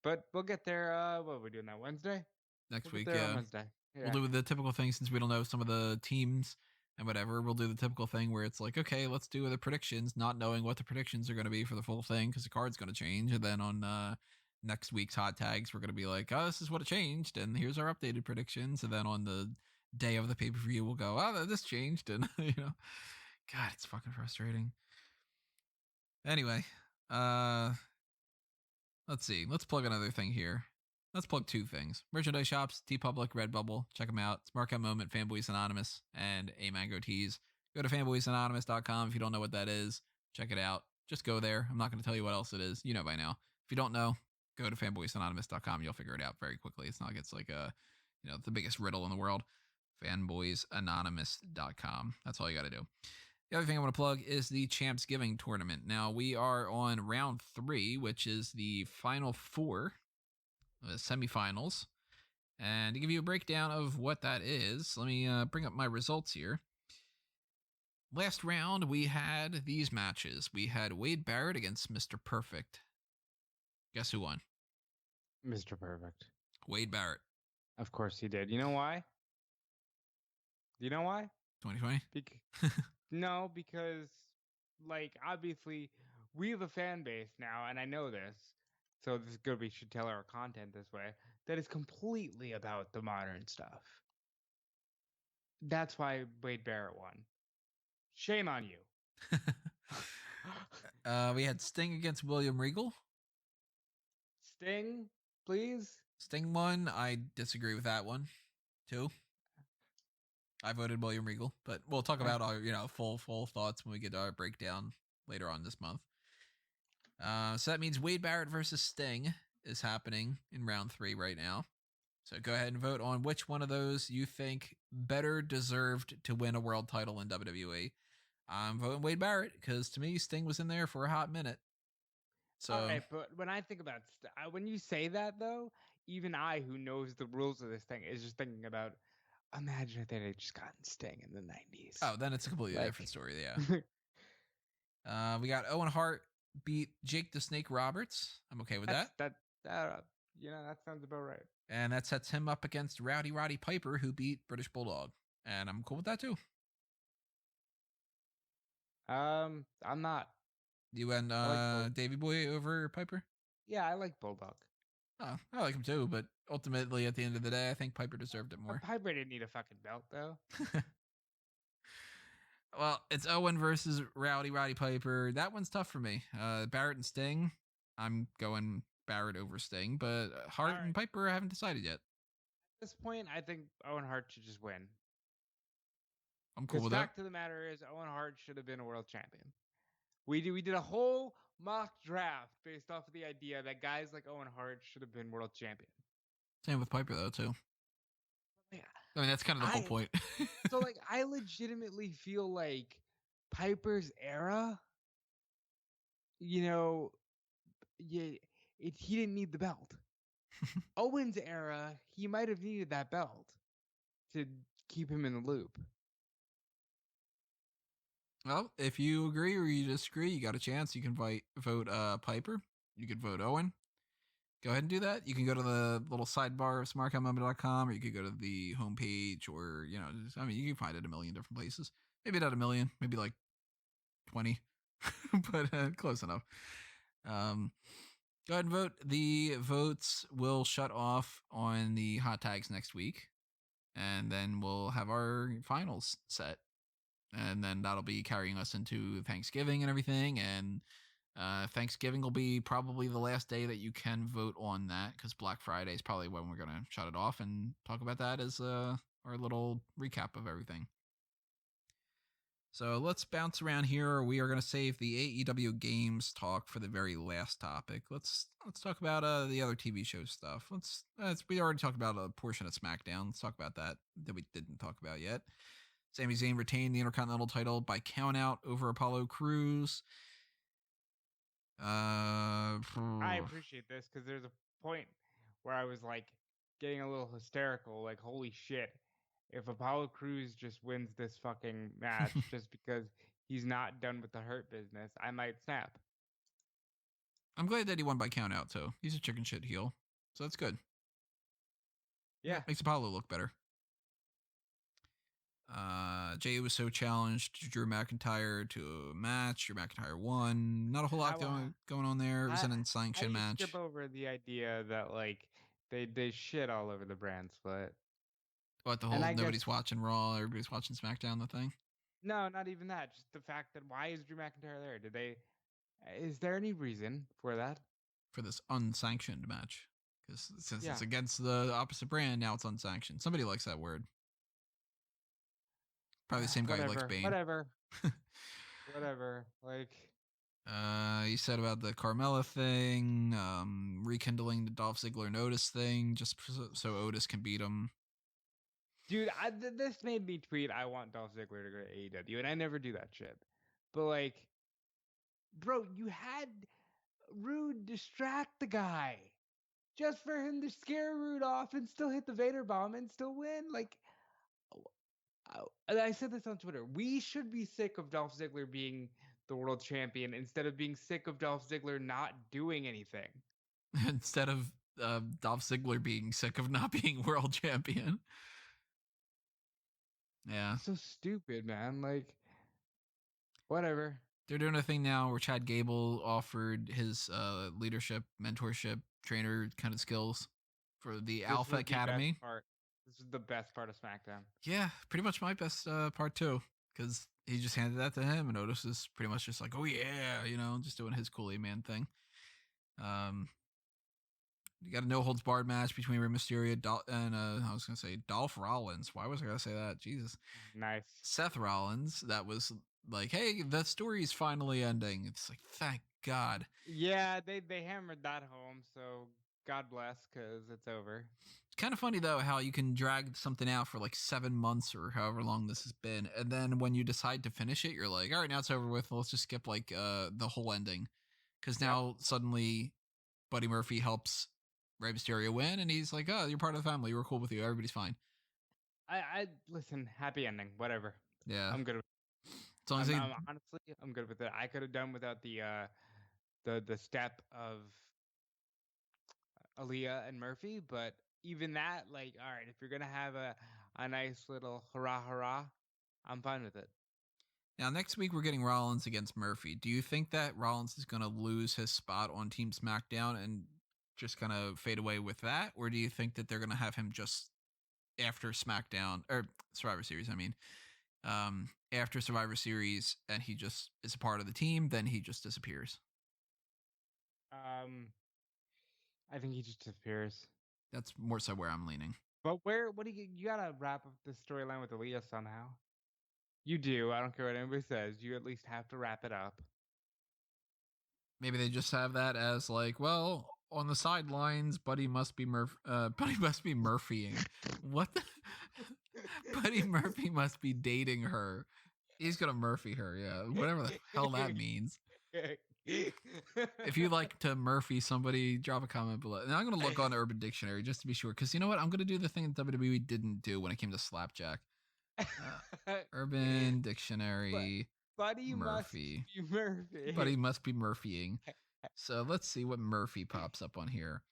Speaker 2: But we'll get there. What are we doing that Wednesday?
Speaker 1: Next week, yeah.
Speaker 2: Wednesday.
Speaker 1: We'll do the typical thing, since we don't know some of the teams and whatever. We'll do the typical thing where it's like, okay, let's do the predictions, not knowing what the predictions are going to be for the full thing, because the card's going to change. And then on next week's Hot Tags, we're going to be like, oh, this is what it changed, and here's our updated predictions. And then on the day of the pay-per-view, we'll go, oh, this changed. And, God, it's fucking frustrating. Anyway, let's see. Let's plug another thing here. Let's plug two things. Merchandise shops, TeePublic, Redbubble. Check them out. Smark Out Moment, Fanboys Anonymous, and A Mango Tees. Go to fanboysanonymous.com if you don't know what that is. Check it out. Just go there. I'm not going to tell you what else it is. You know by now. If you don't know, go to fanboysanonymous.com. You'll figure it out very quickly. It's not like it's like the biggest riddle in the world. Fanboysanonymous.com. That's all you got to do. The other thing I want to plug is the Champs Giving Tournament. Now, we are on round 3, which is the final 4 semifinals. And to give you a breakdown of what that is, let me bring up my results here. Last round, we had these matches. We had Wade Barrett against Mr. Perfect. Guess who won?
Speaker 2: Mr. Perfect.
Speaker 1: Wade Barrett.
Speaker 2: Of course he did. You know why?
Speaker 1: 2020?
Speaker 2: No, because, obviously, we have a fan base now, and I know this, so this is good. We should tell our content this way, that is completely about the modern stuff. That's why Wade Barrett won. Shame on you.
Speaker 1: We had Sting against William Regal.
Speaker 2: Sting, please?
Speaker 1: Sting won. I disagree with that one, too. I voted William Regal, but we'll talk about our, full thoughts when we get our breakdown later on this month. So that means Wade Barrett versus Sting is happening in round 3 right now. So go ahead and vote on which one of those you think better deserved to win a world title in WWE. I'm voting Wade Barrett because to me, Sting was in there for a hot minute. So,
Speaker 2: all right, but when I think about when you say that though, even I, who knows the rules of this thing, is just thinking about. Imagine if they had just gotten Sting in the 90s.
Speaker 1: Oh, then it's a completely different story. Yeah. We got Owen Hart beat Jake the Snake Roberts. I'm okay with that.
Speaker 2: That sounds about right.
Speaker 1: And that sets him up against Rowdy Roddy Piper, who beat British Bulldog. And I'm cool with that too.
Speaker 2: I'm not.
Speaker 1: You and Davey Boy over Piper?
Speaker 2: Yeah, I like Bulldog.
Speaker 1: Oh, I like him too, but ultimately, at the end of the day, I think Piper deserved it more.
Speaker 2: Piper didn't need a fucking belt, though.
Speaker 1: Well, it's Owen versus Rowdy Roddy Piper. That one's tough for me. Barrett and Sting, I'm going Barrett over Sting, but Hart and Piper I haven't decided yet.
Speaker 2: At this point, I think Owen Hart should just win.
Speaker 1: I'm cool with that.
Speaker 2: The fact of the matter is, Owen Hart should have been a world champion. We did a whole mock draft based off of the idea that guys like Owen Hart should have been world champion.
Speaker 1: Same with Piper, though, too.
Speaker 2: Yeah.
Speaker 1: I mean, that's kind of the whole point.
Speaker 2: So, I legitimately feel like Piper's era, he didn't need the belt. Owens era, he might have needed that belt to keep him in the loop.
Speaker 1: Well, if you agree or you disagree, you got a chance. You can vote Piper. You could vote Owen. Go ahead and do that. You can go to the little sidebar of smarkmember.com, or you could go to the homepage, or, you can find it a million different places. Maybe not a million, maybe like 20, but close enough. Go ahead and vote. The votes will shut off on the Hot Tags next week, and then we'll have our finals set. And then that'll be carrying us into Thanksgiving and everything. And Thanksgiving will be probably the last day that you can vote on that, because Black Friday is probably when we're going to shut it off and talk about that as our little recap of everything. So let's bounce around here. We are going to save the AEW Games talk for the very last topic. Let's talk about the other TV show stuff. We already talked about a portion of SmackDown. Let's talk about that we didn't talk about yet. Sami Zayn retained the Intercontinental title by countout over Apollo Crews.
Speaker 2: I appreciate this, because there's a point where I was like getting a little hysterical, like, holy shit, if Apollo Crews just wins this fucking match just because he's not done with the Hurt business, I might snap.
Speaker 1: I'm glad that he won by countout too. He's a chicken shit heel, so that's good.
Speaker 2: Yeah,
Speaker 1: makes Apollo look better. Jey Uso challenged Drew McIntyre to a match. Drew McIntyre won. Not a whole lot going on there. It was an unsanctioned match.
Speaker 2: Skip over the idea that like they shit all over the brand split.
Speaker 1: What, the whole nobody's watching Raw, everybody's watching SmackDown, the thing?
Speaker 2: No, not even that. Just the fact that why is Drew McIntyre there? Is there any reason for that?
Speaker 1: For this unsanctioned match. Because since it's against the opposite brand, now it's unsanctioned. Somebody likes that word. Probably the same guy who likes Bane.
Speaker 2: Whatever. Like,
Speaker 1: you said about the Carmella thing, rekindling the Dolph Ziggler and Otis thing, just so Otis can beat him.
Speaker 2: Dude, this made me tweet, I want Dolph Ziggler to go to AEW, and I never do that shit. But like, bro, you had Rude distract the guy just for him to scare Rude off and still hit the Vader bomb and still win. Like, I said this on Twitter. We should be sick of Dolph Ziggler being the world champion instead of being sick of Dolph Ziggler not doing anything.
Speaker 1: Instead of Dolph Ziggler being sick of not being world champion. Yeah.
Speaker 2: It's so stupid, man. Like, whatever.
Speaker 1: They're doing a thing now where Chad Gable offered his leadership, mentorship, trainer kind of skills for the Alpha Academy.
Speaker 2: This is the best part of SmackDown.
Speaker 1: Yeah, pretty much my best part too, because he just handed that to him, and Otis is pretty much just like, oh yeah, just doing his Kool-Aid Man thing. You got a no holds barred match between Rey Mysterio and I was gonna say Dolph Rollins. Why was I gonna say that? Jesus.
Speaker 2: Nice.
Speaker 1: Seth Rollins. That was like, hey, the story's finally ending. It's like, thank God.
Speaker 2: Yeah, they hammered that home, so God bless, because it's over.
Speaker 1: It's kind of funny, though, how you can drag something out for like 7 months or however long this has been, and then when you decide to finish it, you're like, all right, now it's over with. Let's just skip like the whole ending, because now suddenly Buddy Murphy helps Rey Mysterio win, and he's like, oh, you're part of the family. We're cool with you. Everybody's fine.
Speaker 2: I listen, happy ending, whatever.
Speaker 1: Yeah,
Speaker 2: I'm good with it.
Speaker 1: As long as
Speaker 2: honestly, I'm good with it. I could have done without the step of Aaliyah and Murphy, but even that, like, all right, if you're gonna have a nice little hurrah, I'm fine with it.
Speaker 1: Now, next week we're getting Rollins against Murphy. Do you think that Rollins is going to lose his spot on Team SmackDown and just kind of fade away with that? Or do you think that they're going to have him just after SmackDown, or Survivor Series, after Survivor Series, and he just is a part of the team, then he just disappears?
Speaker 2: I think he just disappears.
Speaker 1: That's more so where I'm leaning.
Speaker 2: But what do you gotta wrap up the storyline with Aaliyah somehow. You do. I don't care what anybody says. You at least have to wrap it up.
Speaker 1: Maybe they just have that as like, well, on the sidelines, Buddy must be Murphying. What the? Buddy Murphy must be dating her. He's gonna Murphy her, yeah. Whatever the hell that means. If you'd like to Murphy somebody, drop a comment below. And I'm going to look on Urban Dictionary just to be sure. Because you know what? I'm going to do the thing that WWE didn't do when it came to slapjack. Urban Dictionary,
Speaker 2: Buddy
Speaker 1: Murphy.
Speaker 2: must be Murphy.
Speaker 1: Buddy must be Murphying. So let's see what Murphy pops up on here.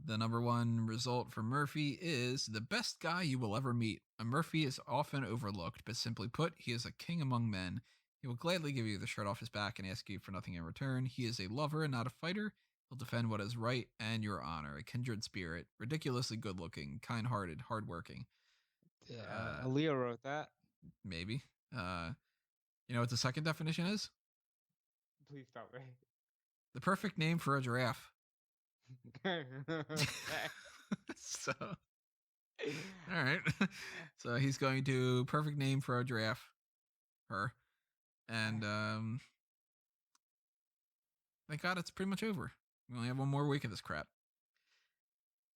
Speaker 1: The number one result for Murphy is the best guy you will ever meet. A Murphy is often overlooked, but simply put, he is a king among men. He will gladly give you the shirt off his back and ask you for nothing in return. He is a lover and not a fighter. He'll defend what is right and your honor. A kindred spirit, ridiculously good-looking, kind-hearted, hardworking.
Speaker 2: Aaliyah wrote that.
Speaker 1: Maybe. You know what the second definition is?
Speaker 2: Please tell me.
Speaker 1: The perfect name for a giraffe. So, all right. So he's going to perfect name for a giraffe. Her. And thank God it's pretty much over. We only have one more week of this crap.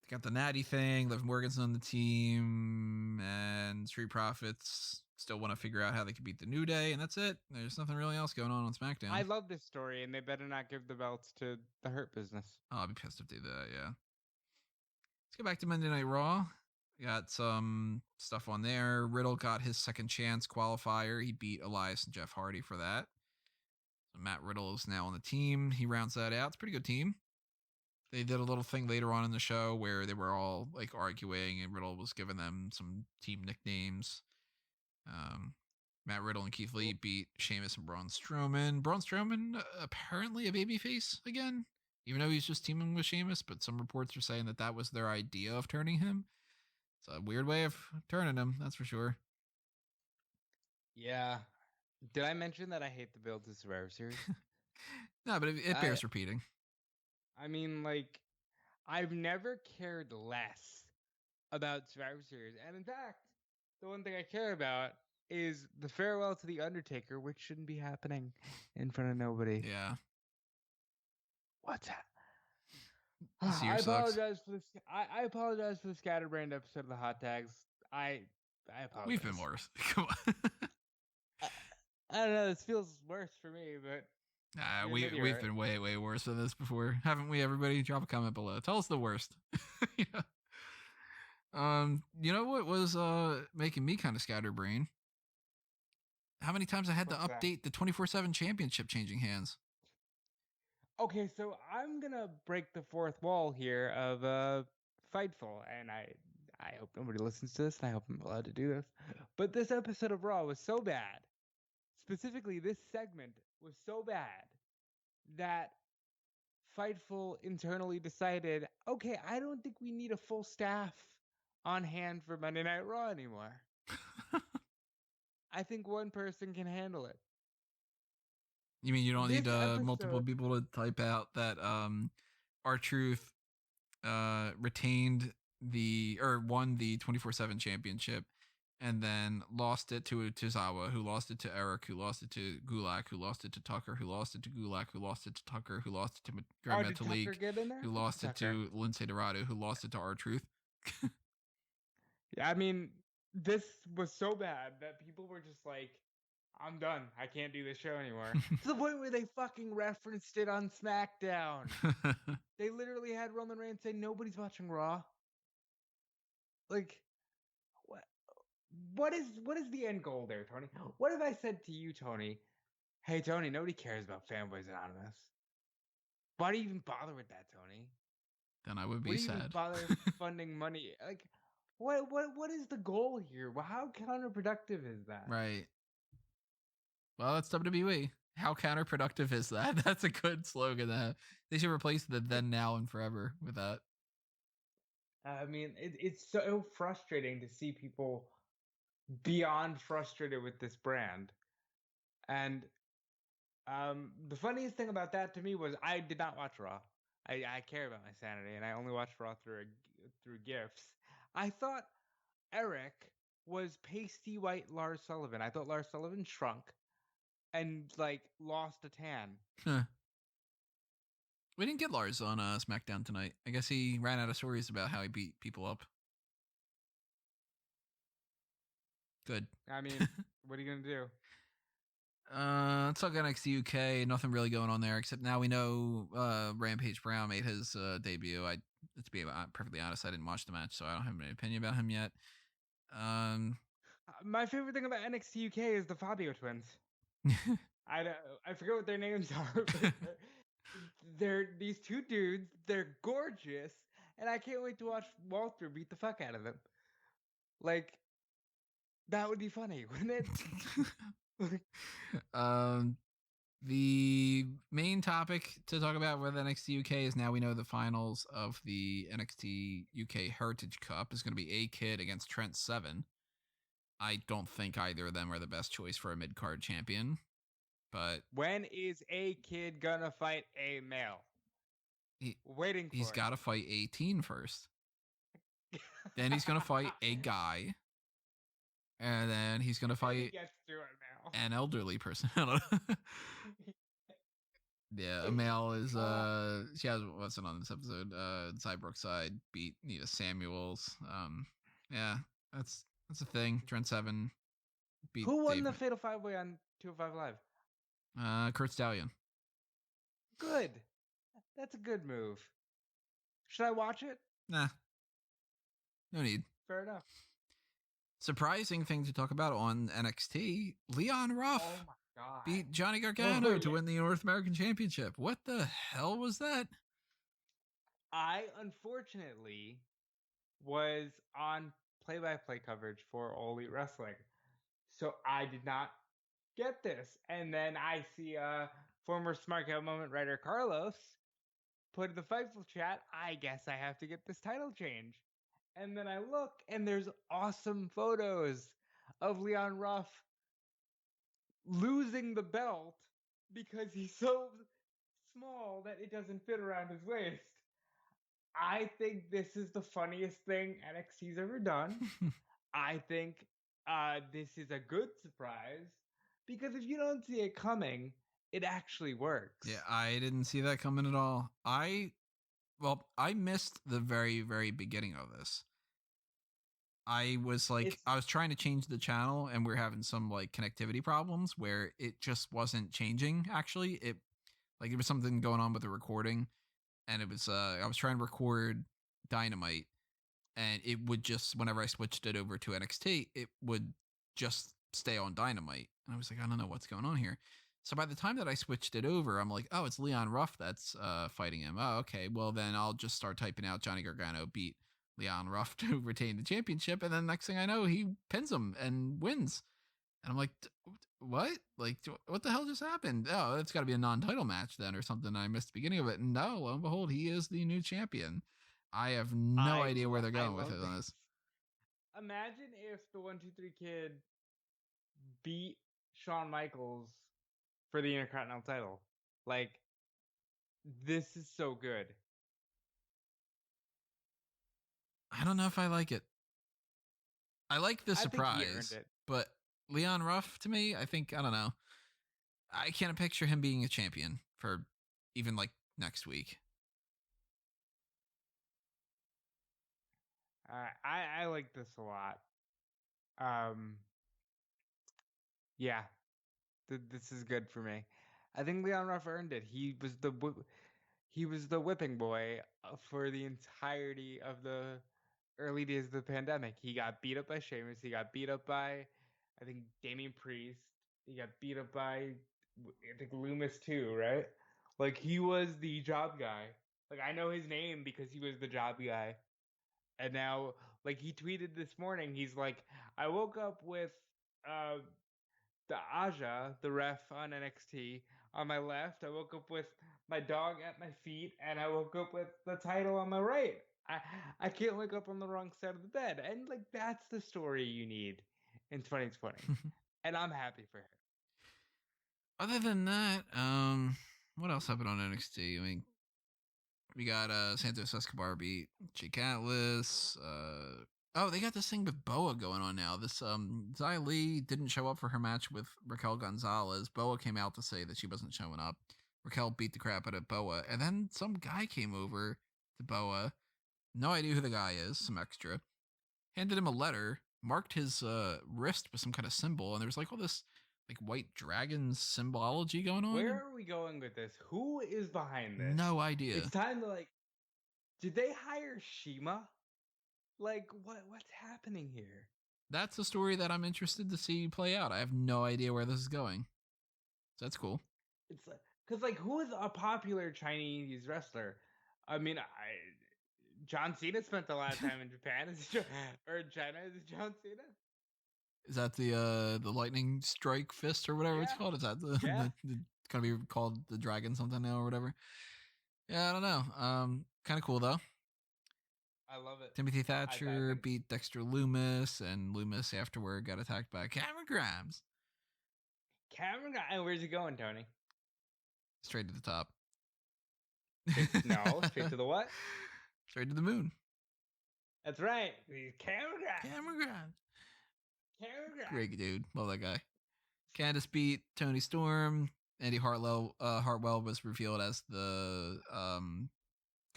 Speaker 1: They got the Natty thing. Liv Morgan's on the team, and Street Profits still want to figure out how they can beat the New Day, and that's it. There's nothing really else going on SmackDown.
Speaker 2: I love this story, and they better not give the belts to the Hurt Business.
Speaker 1: Oh, I'll be pissed if they do that, yeah. Let's go back to Monday Night Raw. We got some stuff on there. Riddle got his second chance qualifier. He beat Elias and Jeff Hardy for that. So Matt Riddle is now on the team. He rounds that out. It's a pretty good team. They did a little thing later on in the show where they were all like arguing, and Riddle was giving them some team nicknames. Matt Riddle and Keith Lee beat Sheamus and Braun Strowman. Braun Strowman apparently a babyface again, even though he's just teaming with Sheamus, but some reports are saying that that was their idea of turning him. It's a weird way of turning him, that's for sure.
Speaker 2: Yeah. Did I mention that I hate the build to Survivor Series?
Speaker 1: No, but it bears repeating.
Speaker 2: I mean, like, I've never cared less about Survivor Series. And in fact, the one thing I care about is the farewell to The Undertaker, which shouldn't be happening in front of nobody.
Speaker 1: Yeah.
Speaker 2: What's that?
Speaker 1: I
Speaker 2: apologize for this. I apologize for the scatterbrained episode of the Hot Tags. I apologize.
Speaker 1: We've been worse. Come on.
Speaker 2: I don't know. This feels worse for me, but
Speaker 1: we've been way worse than this before, haven't we? Everybody, drop a comment below. Tell us the worst. Yeah. You know what was making me kind of scatterbrain? How many times I had to update the 24/7 championship changing hands?
Speaker 2: Okay, so I'm gonna break the fourth wall here of Fightful, and I hope nobody listens to this, and I hope I'm allowed to do this. But this episode of Raw was so bad, specifically this segment was so bad, that Fightful internally decided, okay, I don't think we need a full staff on hand for Monday Night Raw anymore. I think one person can handle it.
Speaker 1: You mean you don't need multiple people to type out that R-Truth retained won the 24/7 championship and then lost it to Tozawa, who lost it to Eric, who lost it to Gulak, who lost it to Tucker, who lost it to Gulak, who lost it to Tucker, who lost it to Grand Metalik, who lost it to Lince Dorado, who lost it to R-Truth.
Speaker 2: Yeah, I mean, this was so bad that people were just like, I'm done. I can't do this show anymore. To the point where they fucking referenced it on SmackDown. They literally had Roman Reigns say, nobody's watching Raw. Like, what is the end goal there, Tony? What if I said to you, Tony, hey, Tony, nobody cares about Fanboys Anonymous. Why do you even bother with that, Tony?
Speaker 1: Then I would be sad.
Speaker 2: Why do you even bother funding money? Like, what is the goal here? How counterproductive is that?
Speaker 1: Right. Well, that's WWE. How counterproductive is that? That's a good slogan. They should replace the then, now, and forever with that.
Speaker 2: I mean, it's so frustrating to see people beyond frustrated with this brand. And the funniest thing about that to me was I did not watch Raw. I care about my sanity, and I only watched Raw through GIFs. I thought Eric was pasty white Lars Sullivan. I thought Lars Sullivan shrunk and like lost a tan.
Speaker 1: Huh. We didn't get Lars on SmackDown tonight. I guess he ran out of stories about how he beat people up. Good.
Speaker 2: I mean, what are you gonna do?
Speaker 1: Let's talk NXT UK. Nothing really going on there, except now we know Rampage Brown made his debut. To be perfectly honest, I didn't watch the match, so I don't have any opinion about him yet.
Speaker 2: My favorite thing about NXT UK is the Fabio twins. I forget what their names are. But they're these two dudes. They're gorgeous, and I can't wait to watch Walter beat the fuck out of them. Like, that would be funny, wouldn't it?
Speaker 1: The main topic to talk about with NXT UK is now we know the finals of the NXT UK Heritage Cup is going to be A-Kid against Trent Seven. I don't think either of them are the best choice for a mid-card champion, but
Speaker 2: when is A-Kid gonna fight a male? Waiting for
Speaker 1: he's got to fight 18 first. Then he's going to fight a guy. And then he's going to fight an elderly person. Yeah, a male is, she has, what's it on this episode? Cyborg Side beat Nita Samuels. Yeah, that's a thing. Trent Seven beat
Speaker 2: Who won
Speaker 1: Dave
Speaker 2: the Fatal 5-Way on 205 Live?
Speaker 1: Kurt Stallion.
Speaker 2: Good. That's a good move. Should I watch it?
Speaker 1: Nah. No need.
Speaker 2: Fair enough.
Speaker 1: Surprising thing to talk about on NXT, Leon Ruff beat Johnny Gargano to win the North American Championship. What the hell was that?
Speaker 2: I, unfortunately, was on play-by-play coverage for All Elite Wrestling, so I did not get this. And then I see former Smark Moment writer Carlos put in the Fightful chat, I guess I have to get this title change. And then I look, and there's awesome photos of Leon Ruff losing the belt because he's so small that it doesn't fit around his waist. I think this is the funniest thing NXT's ever done. I think this is a good surprise because if you don't see it coming, it actually works.
Speaker 1: Yeah, I didn't see that coming at all. I missed the very, very beginning of this. I was trying to change the channel and we're having some like connectivity problems where it just wasn't changing. Actually, there was something going on with the recording, and it was I was trying to record Dynamite, and it would just, whenever I switched it over to NXT, it would just stay on Dynamite, and I was like, I don't know what's going on here. So by the time that I switched it over, I'm like, oh, it's Leon Ruff that's fighting him. Oh, okay. Well, then I'll just start typing out Johnny Gargano beat Leon Ruff to retain the championship. And then next thing I know, he pins him and wins. And I'm like, what? Like, what the hell just happened? Oh, it's got to be a non-title match then or something. I missed the beginning of it. And no, lo and behold, he is the new champion. I have no idea where they're going with it on this.
Speaker 2: Imagine if the 1-2-3 Kid beat Shawn Michaels for the Intercontinental title. Like, this is so good.
Speaker 1: I don't know if I like it. I like the surprise, but Leon Ruff, to me, I don't know. I can't picture him being a champion for even like next week.
Speaker 2: I like this a lot. Yeah, this is good for me. I think Leon Ruff earned it. He was the whipping boy for the entirety of the early days of the pandemic. He got beat up by Sheamus. He got beat up by, I think, Damian Priest. He got beat up by, I think, Loomis too, right? Like, he was the job guy. Like, I know his name because he was the job guy. And now, like, he tweeted this morning, he's like, I woke up with the Aja, the ref on NXT, on my left. I woke up with my dog at my feet, and I woke up with the title on my right. I can't wake up on the wrong side of the bed. And, like, that's the story you need in 2020. And I'm happy for her.
Speaker 1: Other than that, what else happened on NXT? I mean, we got Santos Escobar beat Jake Atlas. They got this thing with Boa going on now. This Xia Li didn't show up for her match with Raquel Gonzalez. Boa came out to say that she wasn't showing up. Raquel beat the crap out of Boa, and then some guy came over to Boa. No idea who the guy is. Some extra. Handed him a letter, marked his wrist with some kind of symbol, and there was like all this like white dragon symbology going on.
Speaker 2: Where are we going with this? Who is behind this?
Speaker 1: No idea.
Speaker 2: It's time to did they hire Shima? What's happening here?
Speaker 1: That's a story that I'm interested to see play out. I have no idea where this is going. So that's cool.
Speaker 2: It's because who is a popular Chinese wrestler? I mean, John Cena spent a lot of time in Japan. Or China? Is it John Cena?
Speaker 1: Is that the lightning strike fist or whatever it's called? Is that the gonna be called the dragon something now or whatever? Yeah, I don't know. Kind of cool though.
Speaker 2: I love it.
Speaker 1: Timothy Thatcher beat Dexter Loomis, and Loomis afterward got attacked by Cameron Grimes.
Speaker 2: And where's he going, Tony?
Speaker 1: Straight to the top.
Speaker 2: No, straight to the what?
Speaker 1: Straight to the moon.
Speaker 2: That's right. Cameron
Speaker 1: Grimes. Great dude. Love that guy. Candice beat Tony Storm. Andy Hartwell was revealed as the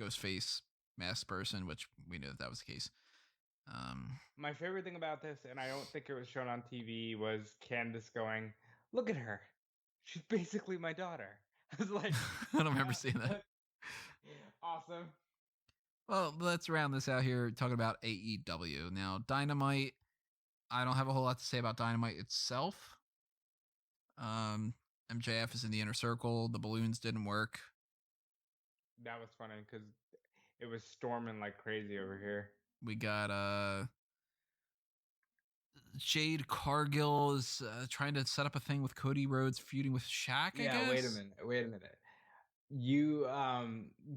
Speaker 1: Ghostface masked person, which we knew that was the case.
Speaker 2: My favorite thing about this, and I don't think it was shown on TV, was Candice going, "Look at her. She's basically my daughter." I was like,
Speaker 1: I don't remember seeing that.
Speaker 2: Awesome.
Speaker 1: Well, let's round this out here talking about AEW. Now, Dynamite, I don't have a whole lot to say about Dynamite itself. MJF is in the inner circle. The balloons didn't work.
Speaker 2: That was funny because it was storming like crazy over here.
Speaker 1: We got Jade Cargill is trying to set up a thing with Cody Rhodes feuding with Shaq. I guess.
Speaker 2: Wait a minute. You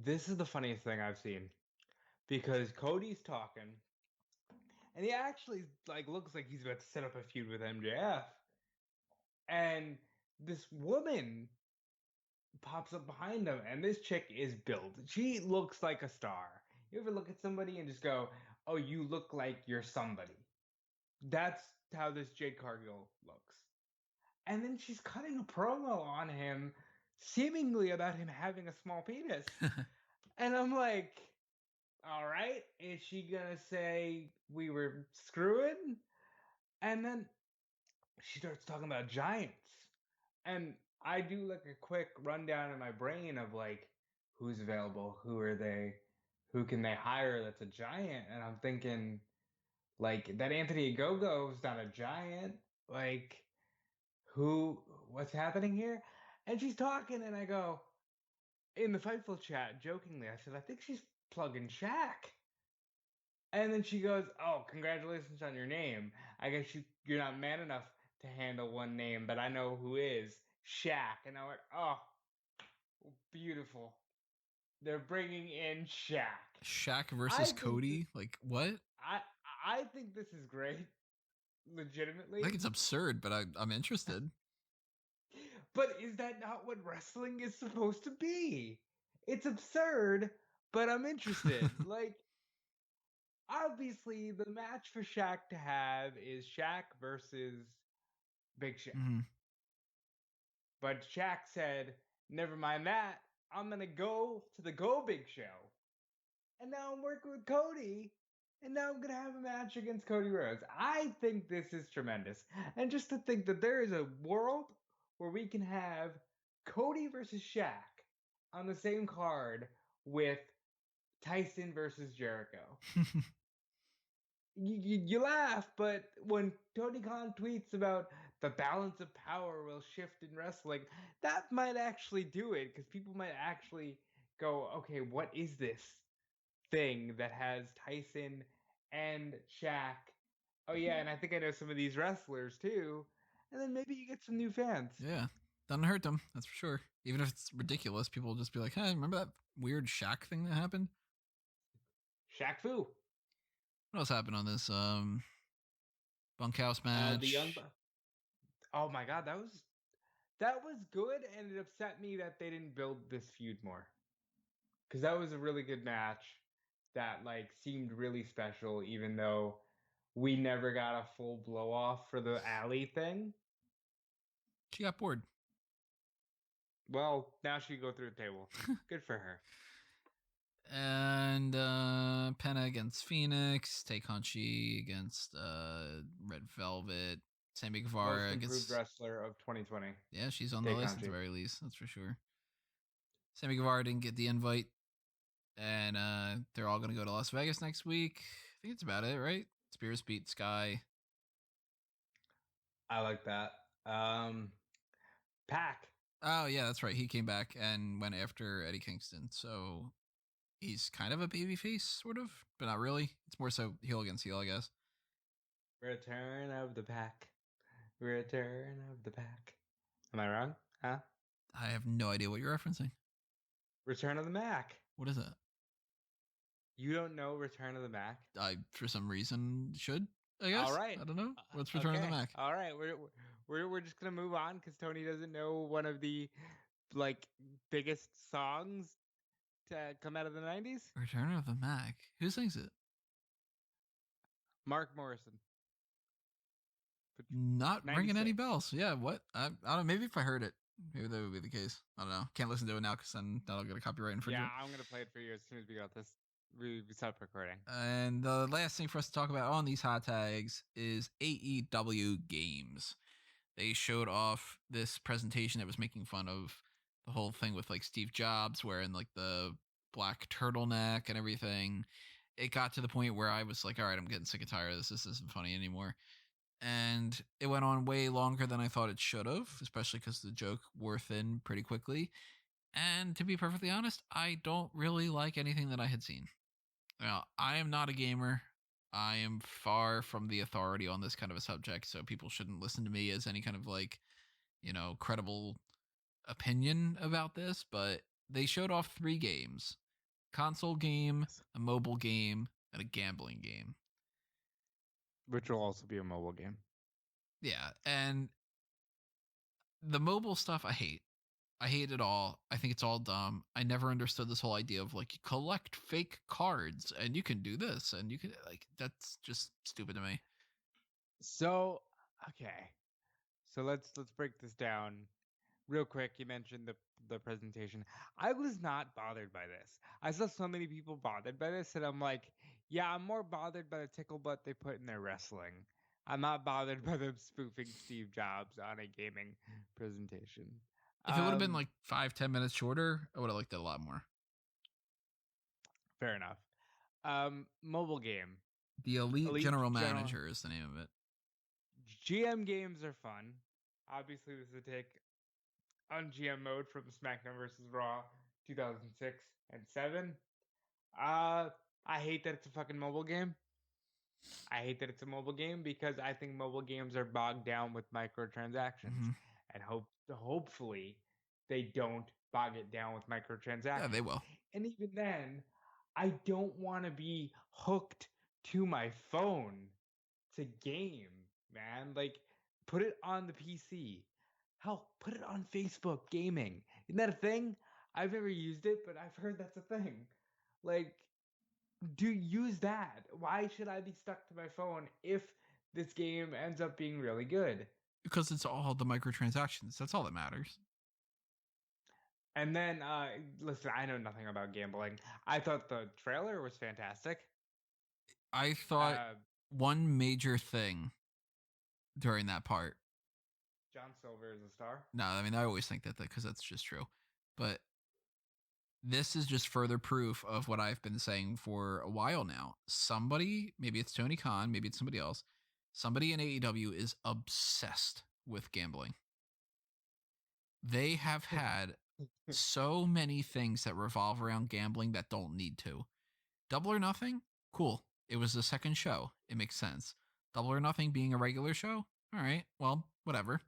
Speaker 2: this is the funniest thing I've seen because Cody's talking, and he actually looks like he's about to set up a feud with MJF, and this woman pops up behind him, and this chick is built. She looks like a star. You ever look at somebody and just go, "Oh, you look like you're somebody"? That's how this Jade Cargill looks. And then she's cutting a promo on him, seemingly about him having a small penis. And I'm like, all right, is she gonna say we were screwing? And then she starts talking about giants. And I do a quick rundown in my brain of who's available, who are they, who can they hire that's a giant? And I'm thinking, that Anthony Ogogo's not a giant. What's happening here? And she's talking, and I go, in the Fightful chat, jokingly, I said, I think she's plugging Shaq. And then she goes, "Oh, congratulations on your name. I guess you're not man enough to handle one name, but I know who is. Shaq." And I'm like, oh, beautiful. They're bringing in Shaq.
Speaker 1: Shaq versus Cody? What?
Speaker 2: I think this is great. Legitimately.
Speaker 1: I think it's absurd, but I'm interested.
Speaker 2: But is that not what wrestling is supposed to be? It's absurd, but I'm interested. Obviously, the match for Shaq to have is Shaq versus Big Shaq.
Speaker 1: Mm-hmm.
Speaker 2: But Shaq said, never mind that. I'm going to go to the Go Big Show. And now I'm working with Cody. And now I'm going to have a match against Cody Rhodes. I think this is tremendous. And just to think that there is a world where we can have Cody versus Shaq on the same card with Tyson versus Jericho. You laugh, but when Tony Khan tweets about the balance of power will shift in wrestling, that might actually do it, because people might actually go, okay, what is this thing that has Tyson and Shaq? Oh yeah, and I think I know some of these wrestlers too. And then maybe you get some new fans.
Speaker 1: Yeah, doesn't hurt them, that's for sure. Even if it's ridiculous, people will just be like, hey, remember that weird Shaq thing that happened?
Speaker 2: Shaq Fu.
Speaker 1: What else happened on this bunkhouse match?
Speaker 2: Oh my god, that was good, and it upset me that they didn't build this feud more. Because that was a really good match that seemed really special, even though we never got a full blow off for the alley thing.
Speaker 1: She got bored.
Speaker 2: Well, now she can go through the table. Good for her.
Speaker 1: And Penta against Phoenix, Tay Conchi against Red Velvet, Sammy
Speaker 2: Most
Speaker 1: Guevara
Speaker 2: improved
Speaker 1: gets.
Speaker 2: wrestler of 2020.
Speaker 1: Yeah, she's on the
Speaker 2: Take
Speaker 1: list at the
Speaker 2: Kanji.
Speaker 1: very least. That's for sure. Sammy Guevara didn't get the invite, and they're all going to go to Las Vegas next week. I think that's about it, right? Spears beat Sky.
Speaker 2: I like that. Pac.
Speaker 1: Oh yeah, that's right. He came back and went after Eddie Kingston. So he's kind of a babyface, sort of, but not really. It's more so heel against heel, I guess.
Speaker 2: Return of the Pac. Return of the Pac. Am I wrong? Huh?
Speaker 1: I have no idea what you're referencing.
Speaker 2: Return of the Mac.
Speaker 1: What is it?
Speaker 2: You don't know Return of the Mac?
Speaker 1: I, for some reason, should. I guess.
Speaker 2: All right.
Speaker 1: I don't know. What's Return of the Mac?
Speaker 2: All right. We're just gonna move on because Tony doesn't know one of the biggest songs to come out of the 90s.
Speaker 1: Return of the Mac. Who sings it?
Speaker 2: Mark Morrison.
Speaker 1: Not
Speaker 2: 96.
Speaker 1: ringing any bells. Yeah, what? I don't know. Maybe if I heard it, maybe that would be the case. I don't know. Can't listen to it now because then that'll get a copyright infringement.
Speaker 2: Yeah, I'm gonna play it for you as soon as we got this. We stop recording.
Speaker 1: And the last thing for us to talk about on these hot tags is AEW Games. They showed off this presentation that was making fun of the whole thing with like Steve Jobs wearing like the black turtleneck and everything. It got to the point where I was like, all right, I'm getting sick and tired of this. This isn't funny anymore. And it went on way longer than I thought it should have, especially because the joke wore thin pretty quickly. And to be perfectly honest, I don't really like anything that I had seen. Now, I am not a gamer. I am far from the authority on this kind of a subject, so people shouldn't listen to me as any kind of credible opinion about this. But they showed off 3 games: console game, a mobile game, and a gambling game.
Speaker 2: Which will also be a mobile game.
Speaker 1: Yeah, and the mobile stuff I hate. I hate it all. I think it's all dumb. I never understood this whole idea of like you collect fake cards and you can do this and you can that's just stupid to me.
Speaker 2: So, okay. So let's break this down real quick. You mentioned the presentation. I was not bothered by this. I saw so many people bothered by this, and I'm like, yeah, I'm more bothered by the tickle butt they put in their wrestling. I'm not bothered by them spoofing Steve Jobs on a gaming presentation.
Speaker 1: If it would have been like 5-10 minutes shorter, I would have liked it a lot more.
Speaker 2: Fair enough. Mobile game.
Speaker 1: The Elite General Manager is the name of it.
Speaker 2: GM games are fun. Obviously, this is a take on GM mode from SmackDown vs. Raw 2006 and 7. I hate that it's a fucking mobile game. I hate that it's a mobile game because I think mobile games are bogged down with microtransactions. And hopefully they don't bog it down with microtransactions.
Speaker 1: Yeah, they will.
Speaker 2: And even then, I don't want to be hooked to my phone to game, man. Like, put it on the PC. Hell, put it on Facebook gaming. Isn't that a thing? I've never used it, but I've heard that's a thing. Like, use that. Why should I be stuck to my phone if this game ends up being really good?
Speaker 1: Because it's all the microtransactions. That's all that matters.
Speaker 2: And then, listen, I know nothing about gambling. I thought the trailer was fantastic.
Speaker 1: I thought one major thing during that part.
Speaker 2: John Silver is a star?
Speaker 1: No, I mean, I always think that because that's just true. But this is just further proof of what I've been saying for a while now. Somebody, maybe it's Tony Khan, maybe it's somebody else, somebody in AEW is obsessed with gambling. They have had so many things that revolve around gambling that don't need to. Double or Nothing, cool. It was the second show. It makes sense. Double or Nothing being a regular show, all right, well, whatever.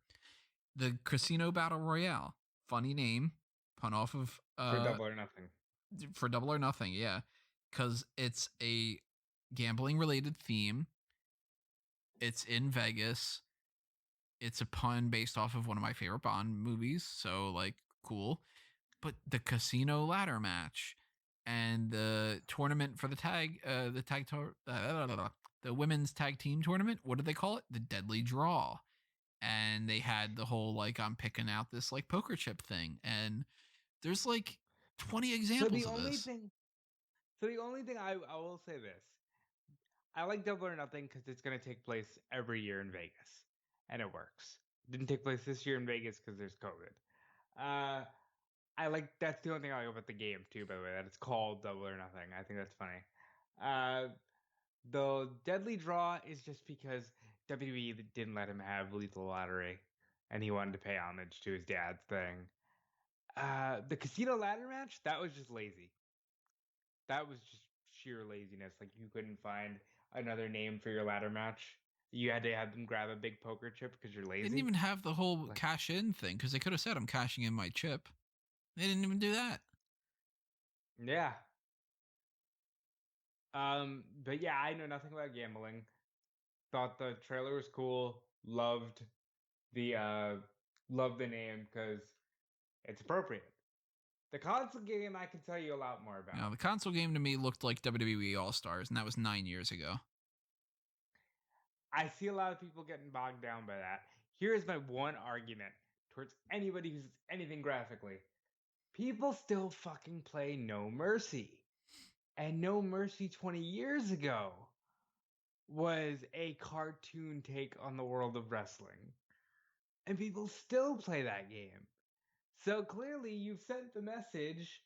Speaker 1: The Casino Battle Royale, funny name, pun off of...
Speaker 2: for Double or Nothing.
Speaker 1: For Double or Nothing, yeah. Because it's a gambling-related theme. It's in Vegas. It's a pun based off of one of my favorite Bond movies, so, like, cool. But the casino ladder match and the tournament for the women's tag team tournament, what did they call it? The Deadly Draw. And they had the whole, like, I'm picking out this, like, poker chip thing. And there's, like, 20 examples of this.
Speaker 2: So the only thing I will say this. I like Double or Nothing because it's going to take place every year in Vegas. and it works. Didn't take place this year in Vegas because there's COVID. I like that's the only thing I like about the game too, by the way, that it's called Double or Nothing. I think that's funny. The Deadly Draw is just because WWE didn't let him have Lethal Lottery, and he wanted to pay homage to his dad's thing. The Casino Ladder match, that was just lazy. That was just sheer laziness. Like you couldn't find another name for your ladder match. You had to have them grab a big poker chip because you're
Speaker 1: They didn't
Speaker 2: lazy.
Speaker 1: even have the whole
Speaker 2: Like,
Speaker 1: cash in thing because they could have said, I'm cashing in my chip. They didn't even do that.
Speaker 2: yeah. But yeah, I know nothing about gambling. Thought the trailer was cool. The uh loved the name because it's appropriate. The console game I can tell you a lot more about.
Speaker 1: The console game to me looked like WWE All Stars, and that was 9 years ago.
Speaker 2: I see a lot of people getting bogged down by that. Here's my one argument towards anybody who's anything graphically. People still fucking play No Mercy. And No Mercy 20 years ago was a cartoon take on the world of wrestling. And people still play that game. So clearly you've sent the message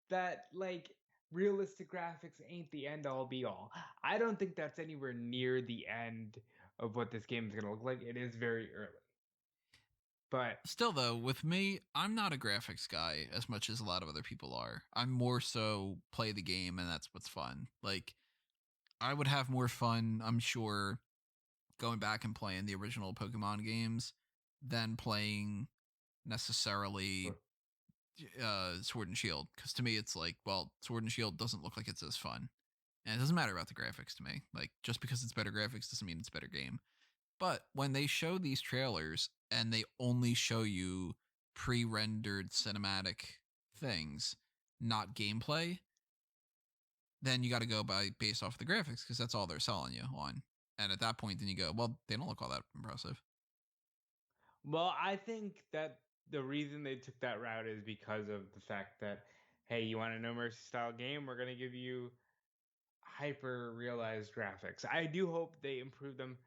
Speaker 2: that, like, realistic graphics ain't the end all be all. I don't think that's anywhere near the end of what this game is going to look like. It is very early. But
Speaker 1: still, though, with me, I'm not a graphics guy as much as a lot of other people are. I'm more so play the game, and that's what's fun. Like, I would have more fun, I'm sure, going back and playing the original Pokemon games than playing necessarily Sword and Shield. Because to me, it's like, well, Sword and Shield doesn't look like it's as fun. And it doesn't matter about the graphics to me. Like, just because it's better graphics doesn't mean it's a better game. But when they show these trailers and they only show you pre-rendered cinematic things, not gameplay, then you got to go based off of the graphics because that's all they're selling you on. And at that point, then you go, well, they don't look all that impressive.
Speaker 2: well, I think that the reason they took that route is because of the fact that, hey, you want a No Mercy style game? We're going to give you hyper realized graphics. I do hope they improve them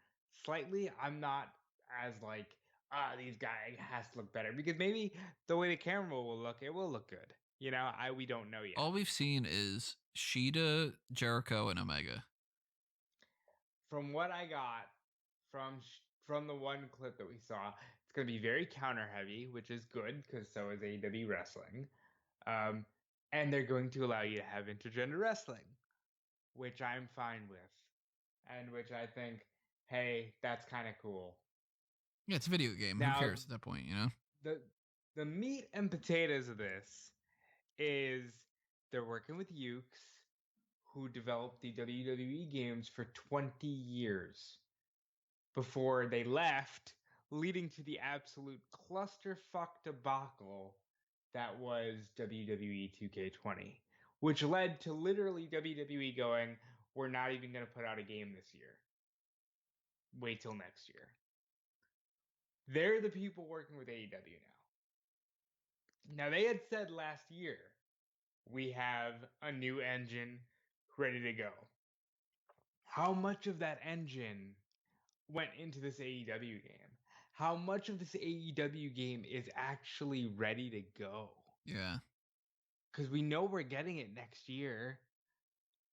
Speaker 2: slightly. I'm not as like, these guys has to look better because maybe the way the camera will look, it will look good. You know, we don't know yet.
Speaker 1: All we've seen is Shida, Jericho, and Omega.
Speaker 2: From what I got from the one clip that we saw, it's going to be very counter heavy, which is good because so is AEW wrestling. Um, and they're going to allow you to have intergender wrestling, which I'm fine with, and which I think, hey, that's kind of cool.
Speaker 1: Yeah, it's a video game.
Speaker 2: Now,
Speaker 1: Who cares at that point, you know?
Speaker 2: the meat and potatoes of this is they're working with Ukes, who developed the WWE games for 20 years before they left, leading to the absolute clusterfuck debacle that was WWE 2K20, which led to literally WWE going, we're not even going to put out a game this year. Wait till next year. They're the people working with AEW now. Now, they had said last year, we have a new engine ready to go. How much of that engine went into this AEW game? How much of this AEW game is actually ready to go?
Speaker 1: Yeah.
Speaker 2: Because we know we're getting it next year.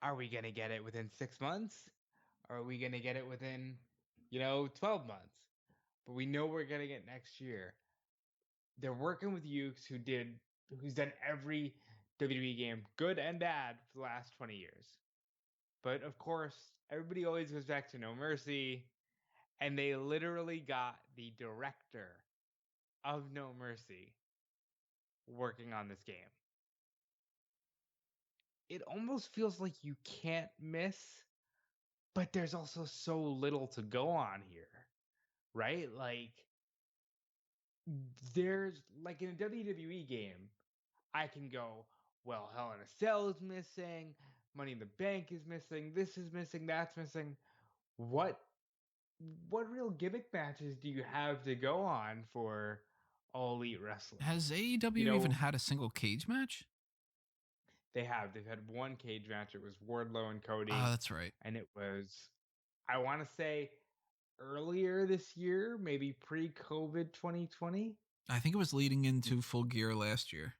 Speaker 2: Are we going to get it within 6 months? Or are we going to get it within, 12 months? But we know we're getting it next year. They're working with Ukes, who's done every WWE game, good and bad, for the last 20 years. But of course, everybody always goes back to No Mercy, and they literally got the director of No Mercy working on this game. It almost feels like you can't miss, but there's also so little to go on here, right? Like, there's, like, in a WWE game, I can go, well, Hell in a Cell is missing, Money in the Bank is missing, this is missing, that's missing. What real gimmick matches do you have to go on for All Elite Wrestling?
Speaker 1: Has AEW even had a single cage match?
Speaker 2: They've had one cage match. It was Wardlow and Cody.
Speaker 1: Oh, that's right.
Speaker 2: And it was, I want to say, earlier this year, maybe pre-COVID 2020.
Speaker 1: I think it was leading into Full Gear last year.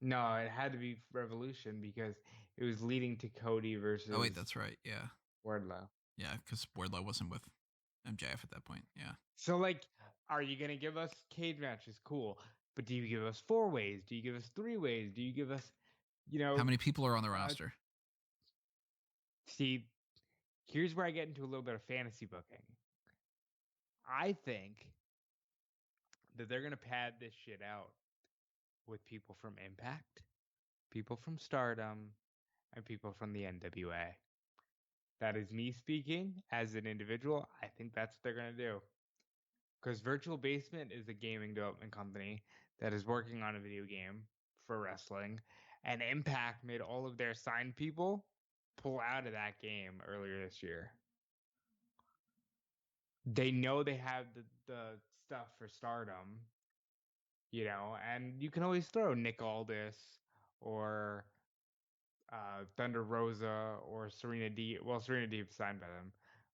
Speaker 2: No, it had to be Revolution because it was leading to Cody versus.
Speaker 1: Oh wait, that's right. Yeah.
Speaker 2: Wardlow.
Speaker 1: Yeah, because Wardlow wasn't with MJF at that point. Yeah.
Speaker 2: So, like, are you gonna give us cage matches? Cool, but do you give us 4 ways? Do you give us 3 ways? Do you give us,
Speaker 1: how many people are on the roster?
Speaker 2: See, here's where I get into a little bit of fantasy booking. I think that they're gonna pad this shit out with people from Impact, people from Stardom, and people from the NWA. That is me speaking as an individual. I think that's what they're going to do. Because Virtual Basement is a gaming development company that is working on a video game for wrestling. And Impact made all of their signed people pull out of that game earlier this year. They know they have the stuff for Stardom, and you can always throw Nick Aldis or Thunder Rosa or Serena D. Well, Serena D signed by them,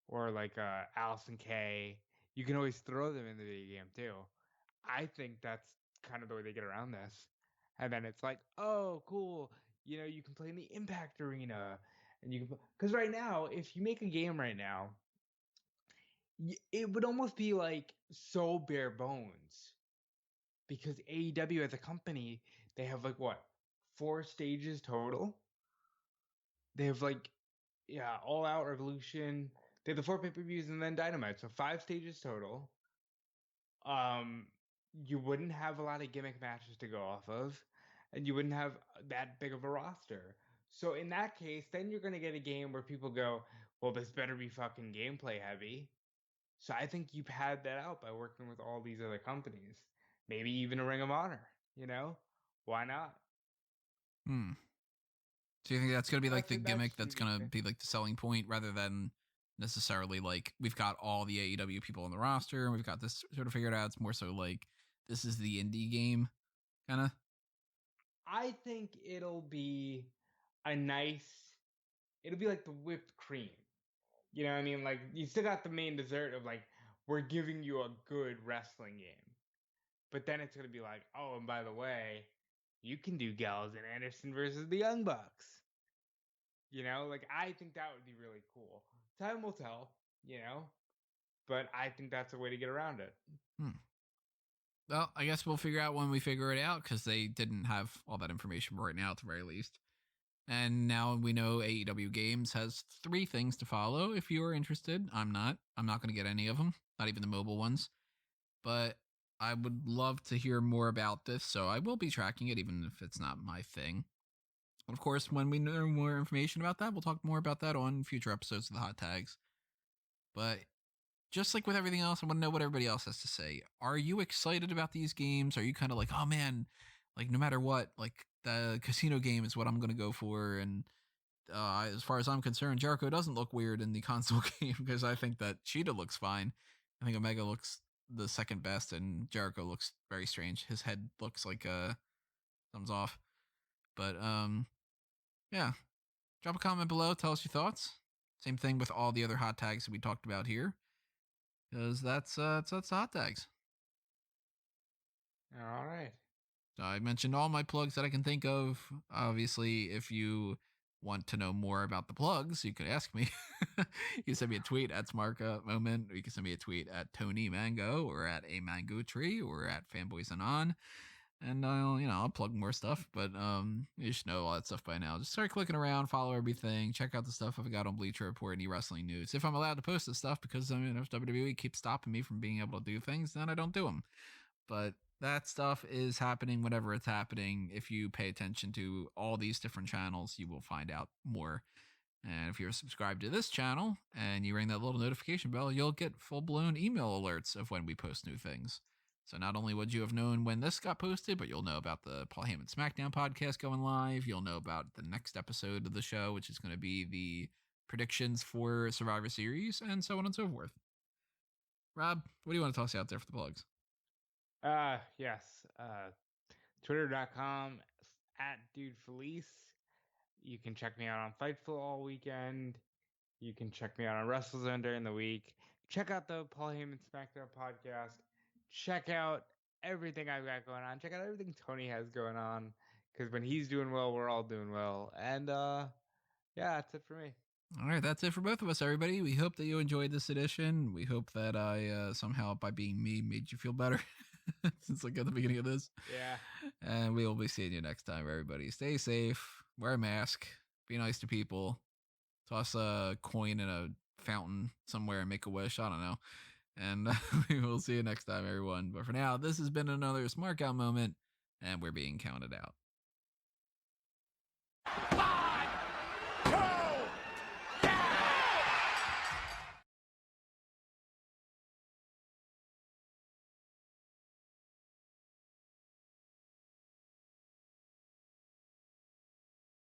Speaker 2: or like Allison Kay. You can always throw them in the video game too. I think that's kind of the way they get around this. And then it's like, oh, cool. You can play in the Impact Arena, and you can because right now, if you make a game right now, it would almost be like so bare bones because AEW as a company, they have like what 4 stages total. They have like All Out, Revolution. They have the 4 pay-per-views and then Dynamite, so 5 stages total. You wouldn't have a lot of gimmick matches to go off of, and you wouldn't have that big of a roster. So in that case, then you're gonna get a game where people go, well, this better be fucking gameplay heavy. So I think you pad that out by working with all these other companies. Maybe even a Ring of Honor, Why not?
Speaker 1: So you think that's going to be like the gimmick that's
Speaker 2: cheesy.
Speaker 1: going to be like the selling point rather than necessarily like we've got all the AEW people on the roster and we've got this sort of figured out. It's more so like this is the indie game kind of.
Speaker 2: I think it'll be it'll be like the whipped cream. You know what I mean? Like you still got the main dessert of like we're giving you a good wrestling game. But then it's gonna be like, oh, and by the way, you can do Gallows and Anderson versus the Young Bucks. Like I think that would be really cool. Time will tell, but I think that's a way to get around it.
Speaker 1: Well, I guess we'll figure out when we figure it out because they didn't have all that information right now at the very least. And now we know AEW Games has 3 things to follow. If you are interested, I'm not going to get any of them, not even the mobile ones. But I would love to hear more about this, so I will be tracking it, even if it's not my thing. Of course, when we know more information about that, we'll talk more about that on future episodes of the Hot Tags. But just like with everything else, I want to know what everybody else has to say. Are you excited about these games? Are you kind of like, oh man, like no matter what, like the casino game is what I'm going to go for? And as far as I'm concerned, Jericho doesn't look weird in the console game because I think that Cheetah looks fine. I think Omega looks the second best, and Jericho looks very strange. His head looks like thumbs off. But yeah, drop a comment below. Tell us your thoughts. Same thing with all the other hot tags that we talked about here, because that's hot tags.
Speaker 2: All right.
Speaker 1: So I mentioned all my plugs that I can think of. Obviously, if you want to know more about the plugs, you could ask me. You can send me a tweet at Smark Moment, or you can send me a tweet at Tony Mango, or at a Mango Tree, or at Fanboys and On. And I'll plug more stuff, but you should know all that stuff by now. Just start clicking around, follow everything, check out the stuff I've got on Bleacher Report and eWrestling News. If I'm allowed to post this stuff, because if WWE keeps stopping me from being able to do things, then I don't do them. But that stuff is happening whenever it's happening. If you pay attention to all these different channels, you will find out more. And if you're subscribed to this channel and you ring that little notification bell, you'll get full-blown email alerts of when we post new things. So not only would you have known when this got posted, but you'll know about the Paul Heyman Smackdown podcast going live. You'll know about the next episode of the show, which is going to be the predictions for Survivor Series, and so on and so forth. Rob, what do you want to toss out there for the plugs?
Speaker 2: Yes. Twitter.com at DudeFelice. You can check me out on Fightful all weekend. You can check me out on WrestleZone during the week. check out the Paul Heyman Smackdown podcast. Check out everything I've got going on. Check out everything Tony has going on. Because when he's doing well, we're all doing well. And yeah, that's it for me.
Speaker 1: All right, that's it for both of us, everybody. We hope that you enjoyed this edition. We hope that I somehow, by being me, made you feel better since like at the beginning of this.
Speaker 2: Yeah.
Speaker 1: And we will be seeing you next time, everybody. Stay safe, wear a mask, be nice to people, toss a coin in a fountain somewhere and make a wish. I don't know. And we will see you next time, everyone. But for now, this has been another Smark Out moment, and we're being counted out.